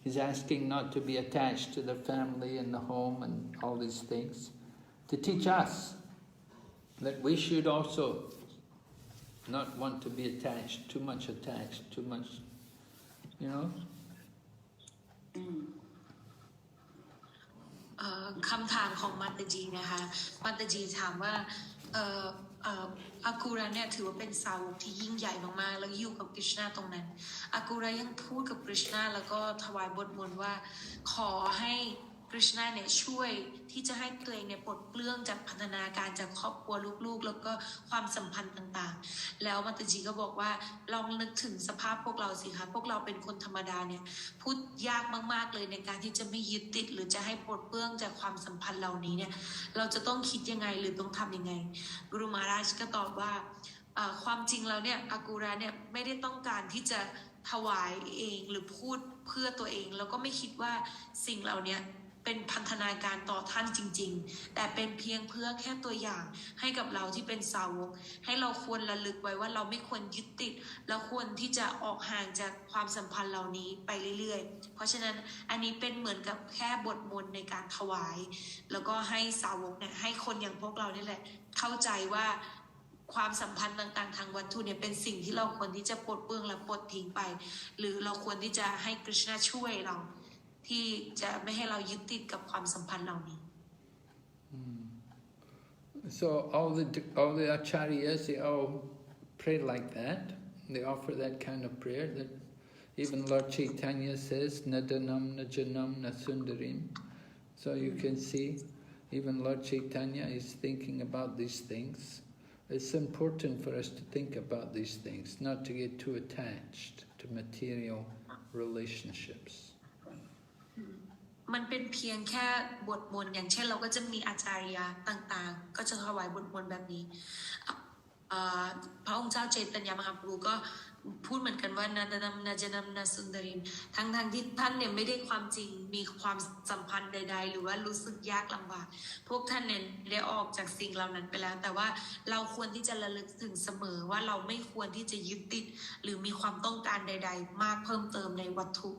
He's asking not to be attached to the family and the home and all these things, to teach us that we should also not want to be attached, too much, you know. คำถามของมัตตจีนะคะมัตตจีถามว่าอากูระเนี่ยถือว่าเป็นสาวกที่ยิ่งใหญ่มากๆแล้วอยู่กับกฤษณะตรงนั้นอากูระยังพูดกับกฤษณะแล้วก็ถวายบทมนต์ว่าขอให้กฤษณะเนี่ยช่วยที่จะให้ตัวเองเนี่ยปลดเปลื้องจากพันธนาการจากครอบครัวลูกๆแล้วก็ความสัมพันธ์ต่างๆแล้วมัตตจีก็บอกว่าลองนึกถึงสภาพพวกเราสิคะพวกเราเป็นคนธรรมดาเนี่ยพูดยากมากๆเลยในการที่จะไม่ยึดติดหรือจะให้ปลดเปลื้องจากความสัมพันธ์เหล่านี้เนี่ยเราจะต้องคิดยังไงหรือต้องทำยังไงกุรุมาราชก็ตอบว่าความจริงแล้วเนี่ยอากูระเนี่ยไม่ได้ต้องการที่จะถวายเองหรือพูดเพื่อตัวเองแล้วก็ไม่คิดว่าสิ่งเหล่านี้เป็นพันธนาการต่อท่านจริงๆแต่เป็นเพียงเพื่อแค่ตัวอย่างให้กับเราที่เป็นสาวกให้เราควรระลึกไว้ว่าเราไม่ควรยึดติดแล้วควรที่จะออกห่างจากความสัมพันธ์เหล่านี้ไปเรื่อยๆเพราะฉะนั้นอันนี้เป็นเหมือนกับแค่บทมนต์ในการถวายแล้วก็ให้สาวกเนี่ยให้คนอย่างพวกเรานี่แหละเข้าใจว่าความสัมพันธ์ต่างๆทางวัตถุเนี่ยเป็นสิ่งที่เราควรที่จะปลดเปลื้องและปลดทิ้งไปหรือเราควรที่จะให้กฤษณะช่วยเราที่จะไม่ให้เรายึดติดกับความสัมพันธ์เหล่านี้ So all the acharyas, they all pray like that. They offer that kind of prayer. That even Lord Chaitanya says, Nadanam Najanam Nasundarim. So you can see, even Lord Chaitanya is thinking about these things. It's important for us to think about these things, not to get too attached to material relationships. มันเป็นเพียงแค่บทมนต์อย่างเช่นเราก็จะมีอาจารย์ต่างๆก็จะถวายบทมนต์แบบนี้พระองค์เจ้าเจตญามหาภูก็พูดเหมือนกันว่านาดำนาจนำนาสุนดริมทั้งที่ท่านเนี่ยไม่ได้ความจริงมีความสัมพันธ์ใดๆหรือว่ารู้สึกยากลำบากพวกท่านเนี่ยได้ออกจากสิ่งเหล่านั้นไปแล้วแต่ว่าเราควรที่จะระลึกถึงเสมอว่าเราไม่ควรที่จะยึดติดหรือมีความต้องการใดๆมากเพิ่มเติมในวัตถุ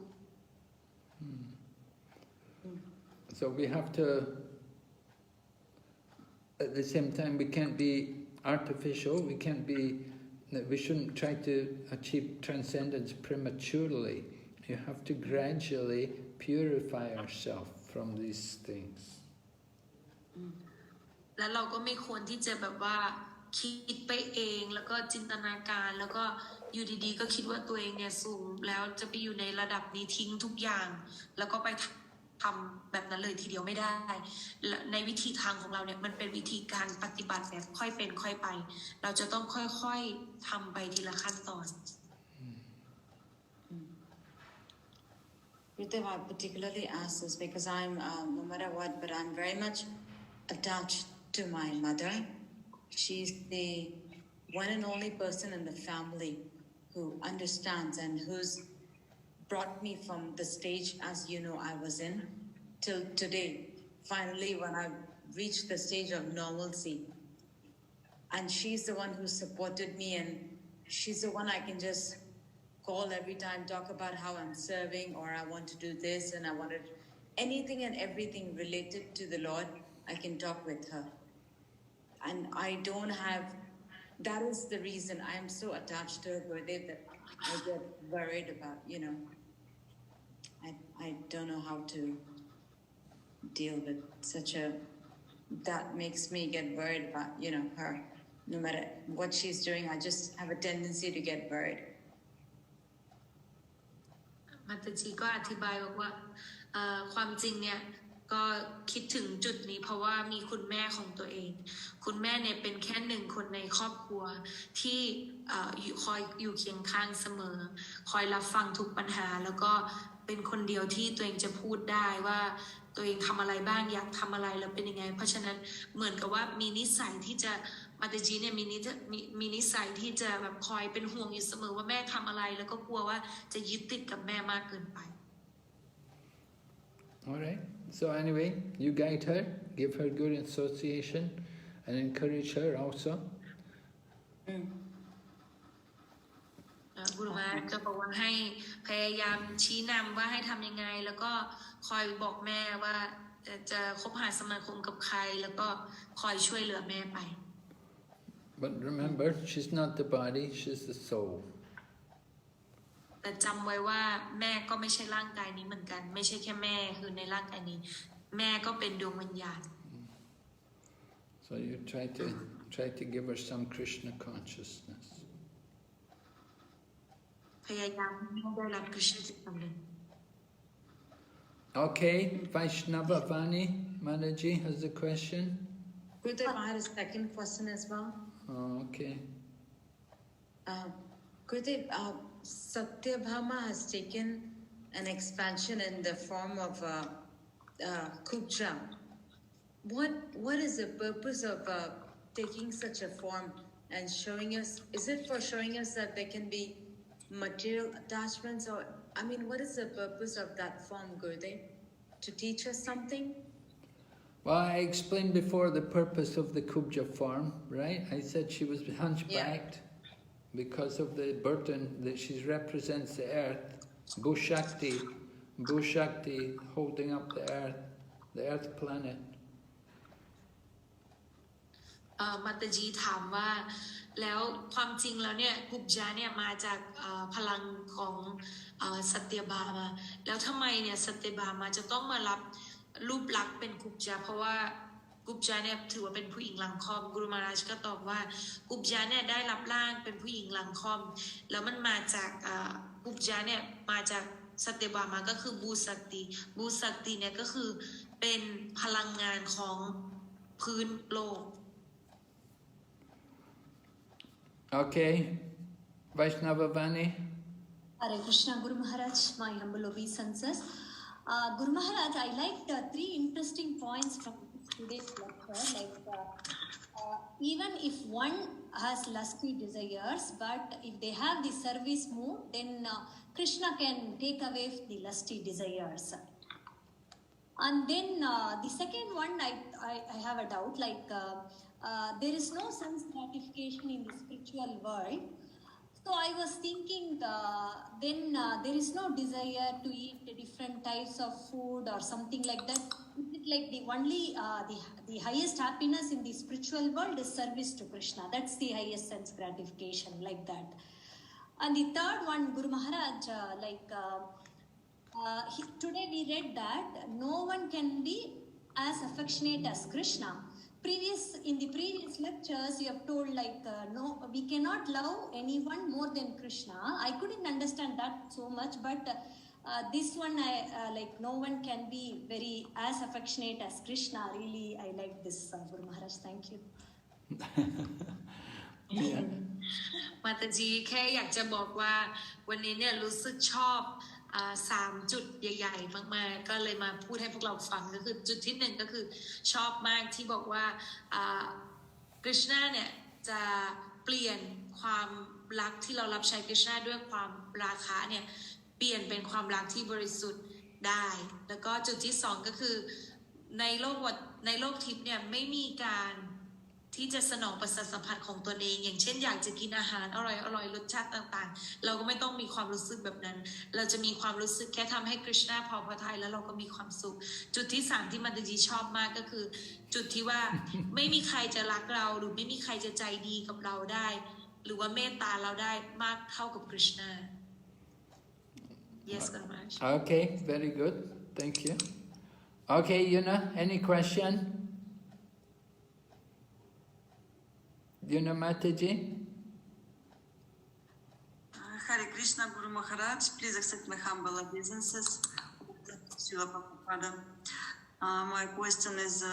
So we have to, at the same time, we can't be artificial, we shouldn't try to achieve transcendence prematurely. You have to gradually purify ourselves from these things. และเราก็ไม่ควรที่จะแบบว่าคิดไปเองแล้วก็จินตนาการแล้วก็อยู่ดีๆก็คิดว่าตัวเองเนี่ยสูงแล้วจะไปอยู่ในระดับนี้ทิ้งทุกอย่างแล้วก็ไปทำแบบนั้นเลยทีเดียวไม่ได้ในวิธีทางของเราเนี่ยมันเป็นวิธีการปฏิบัติแบบค่อยเป็นค่อยไปเราจะต้องค่อยๆทำไปทีละขั้นตอน Gurudev, I particularly ask this because I'm no matter what, but I'm very much attached to my mother. She's the one and only person in the family who understands and who's brought me from the stage, as you know, I was in, till today. Finally, when I reached the stage of normalcy. And she's the one who supported me, and she's the one I can just call every time, talk about how I'm serving, or I want to do this, and I wanted anything and everything related to the Lord, I can talk with her. And I don't have, that is the reason I am so attached to her Gurudev that I get worried about, I don't know how to deal with such a, that makes me get worried about, her. No matter what she's doing, I just have a tendency to get worried. มาตาจีก็อธิบายบอกว่าความจริงเนี่ยก็คิดถึงจุดนี้เพราะว่ามีคุณแม่ของตัวเองคุณแม่เนี่ยเป็นแค่หนึ่งคนในครอบครัวที่คอยอยู่เคียงข้างเสมอคอยรับฟังทุกปัญหาแล้วก็เป็นคนเดียวที่ตัวเองจะพูดได้ว่าตัวเองทำอะไรบ้างอยากทำอะไรแล้วเป็นยังไงเพราะฉะนั้นเหมือนกับว่ามีนิสัยที่จะมาตาจีเนี่ยมีนิสัยที่จะแบบคอยเป็นห่วงอยู่เสมอว่าแม่ทำอะไรแล้วก็กลัวว่าจะยึดติดกับแม่มากเกินไป Alright, so anyway, you guide her, give her good association and encourage her also. กุรุมาก็บอกว่าให้พยายามชี้นำว่าให้ทำยังไงแล้วก็คอยบอกแม่ว่าจะคบหาสมาคมกับใครแล้วก็คอยช่วยเหลือแม่ไป But remember, she's not the body, she's the soul. แต่จำไว้ว่าแม่ก็ไม่ใช่ร่างกายนี้เหมือนกันไม่ใช่แค่แม่คือในร่างกายนี้แม่ก็เป็นดวงวิญญาณ So you try to give her some Krishna consciousness. พยายามให้ได้รับกฤษณจิตสำเร็จ Okay, Vaishnava Vani Manaji has a question. Gurudev, I had a second question as well. Oh, okay. Gurudev, Satyabhama has taken an expansion in the form of Kubja. What is the purpose of taking such a form and showing us? Is it for showing us that there can be material attachments, or what is the purpose of that form, Gurudev? To teach us something? Well, I explained before the purpose of the Kubja form, right? I said she was hunchbacked because of the burden that she represents the earth. Bhushakti holding up the earth planet. มาตาจีถามว่าแล้วความจริงแล้วเนี่ยกุบจาเนี่ยมาจากพลังของสัตยบามาแล้วทำไมเนี่ยสัตยบามาจะต้องมารับรูปลักษณ์เป็นกุบจาเพราะว่ากุบจาเนี่ยถือว่าเป็นผู้หญิงหลังคอมกุรุมาราชก็ตอบว่ากุบจาเนี่ยได้รับร่างเป็นผู้หญิงหลังคอมแล้วมันมาจากกุบจาเนี่ยมาจากสัตยบามาก็คือบูสักติเนี่ยก็คือเป็นพลังงานของพื้นโลกOkay, Vaishnava Vani. Hare Krishna, Guru Maharaj, my humble obeisances. Guru Maharaj, I liked 3 interesting points from today's lecture. Even if one has lusty desires, but if they have the service mood, then Krishna can take away the lusty desires. And then the second one, I have a doubt, there is no sense gratification in the spiritual world. So I was thinking then there is no desire to eat different types of food or something like that. Is it like the highest happiness in the spiritual world is service to Krishna? That's the highest sense gratification, like that. And the third one, Guru Maharaj, today we read that no one can be as affectionate as Krishna. In the previous lectures, you have told no, we cannot love anyone more than Krishna. I couldn't understand that so much, but this one, no one can be very as affectionate as Krishna. Really, I like this, Guru Maharaj. Thank you. มาตาจีแค่อยากจะบอกว่าวันนี้เนี่ยรู้สึกชอบ3 จุดใหญ่ๆมากๆก็เลยมาพูดให้พวกเราฟังก็คือจุดที่1ก็คือชอบมากที่บอกว่าคริชนาเนี่ยจะเปลี่ยนความรักที่เรารับใช้คริชนาด้วยความราคะเนี่ยเปลี่ยนเป็นความรักที่บริสุทธิ์ได้แล้วก็จุดที่2ก็คือในโลกทิพย์เนี่ยไม่มีการ ที่จะสนองประสาทสัมผัสของตัวเองอย่างเช่นอยากจะกินอาหารอร่อยรสชาติต่างๆเราก็ไม่ต้องมีความรู้สึกแบบนั้นเราจะมีความรู้สึกแค่ทำให้กฤษณาพอพระทัยแล้วเราก็มีความสุขจุดที่3ที่มาตาจีชอบมากก็คือจุดที่ว่า ไม่มีใครจะรักเราหรือไม่มีใครจะใจดีกับเราได้หรือว่าเมตตาเราได้มากเท่ากับกฤษณา Yes, Gurmaharaj. Okay, very good. Thank you. Okay, Yuna, any question? Yuna Mataji? Hare Krishna, Guru Maharaj. Please accept my humble obeisances. Srila Prabhupada. My question is,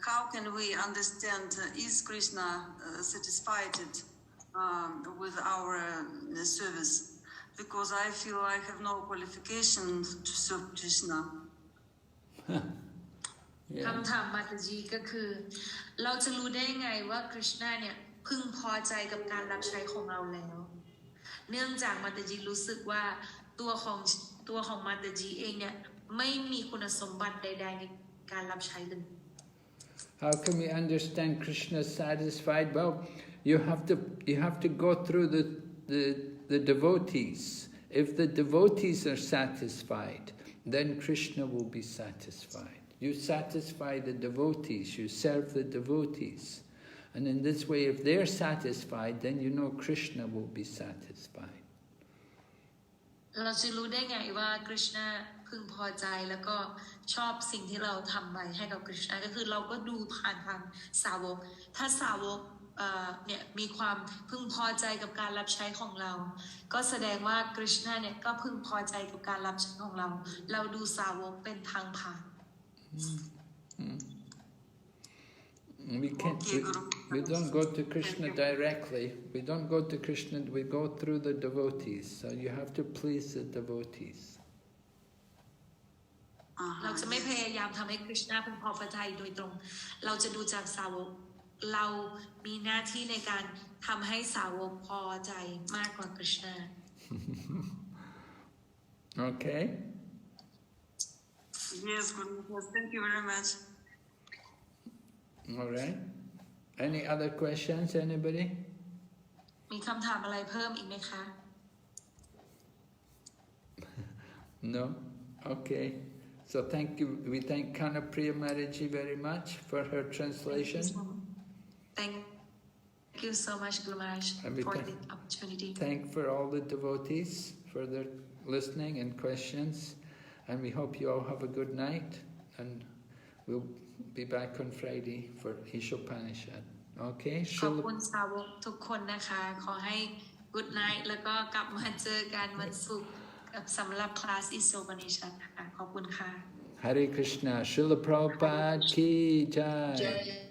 how can we understand, is Krishna satisfied with our service? Because I feel I have no qualifications to serve Krishna. คำถามมาตาจีก็คือเราจะรู้ได้ไงว่ากฤษณาเนี่ยพึงพอใจกับการรับใช้ของเราแล้วเนื่องจากมาตาจีรู้สึกว่าตัวของมาตาจีเองเนี่ยไม่มีคุณสมบัติใดๆในการรับใช้เลย How can we understand Krishna satisfied? Well, you have to go through the devotees. If the devotees are satisfied, then Krishna will be satisfied. You satisfy the devotees, you serve the devotees. And in this way, if they're satisfied, then you know Krishna will be satisfied. เราจะรู้ได้ไงว่ากฤษณาพึงพอใจแล้วก็ชอบสิ่งที่เราทำไปให้กับกฤษณาก็คือเราก็ดูผ่านทางสาวกถ้าสาวกเนี่ยมีความพึงพอใจกับการรับใช้ของเราก็แสดงว่ากฤษณาเนี่ยก็พึงพอใจกับการรับใช้ของเราเราดูสาวกเป็นทางผ่าน We don't go to Krishna directly. We don't go to Krishna, we go through the devotees. So you have to please the devotees. เราจะไม่พยายามทำให้กฤษณาพึงพอพระทัยโดยตรงเราจะดูจากสาวกเรามีหน้าที่ในการทำให้สาวกพอใจมากกว่ากฤษณา Okay? Yes, Guru Maharaj. Thank you very much. All right. Any other questions, anybody? มีคำถามอะไรเพิ่มอีกไหมคะ No? Okay. So thank you. We thank Kanapriya Maharaji very much for her translation. Thank you so much, Guru Maharaj, for the opportunity. Thank for all the devotees for their listening and questions. And we hope you all have a good night. And we'll be back on Friday for Ishopanishad. Okay? ขอบคุณสาวกทุกคนนะคะขอให้ good night แล้วก็กลับมาเจอกันวันศุกร์สำหรับคลาส Ishopanishad ค่ะขอบคุณค่ะ Hare Krishna. Srila Prabhupada ki jai.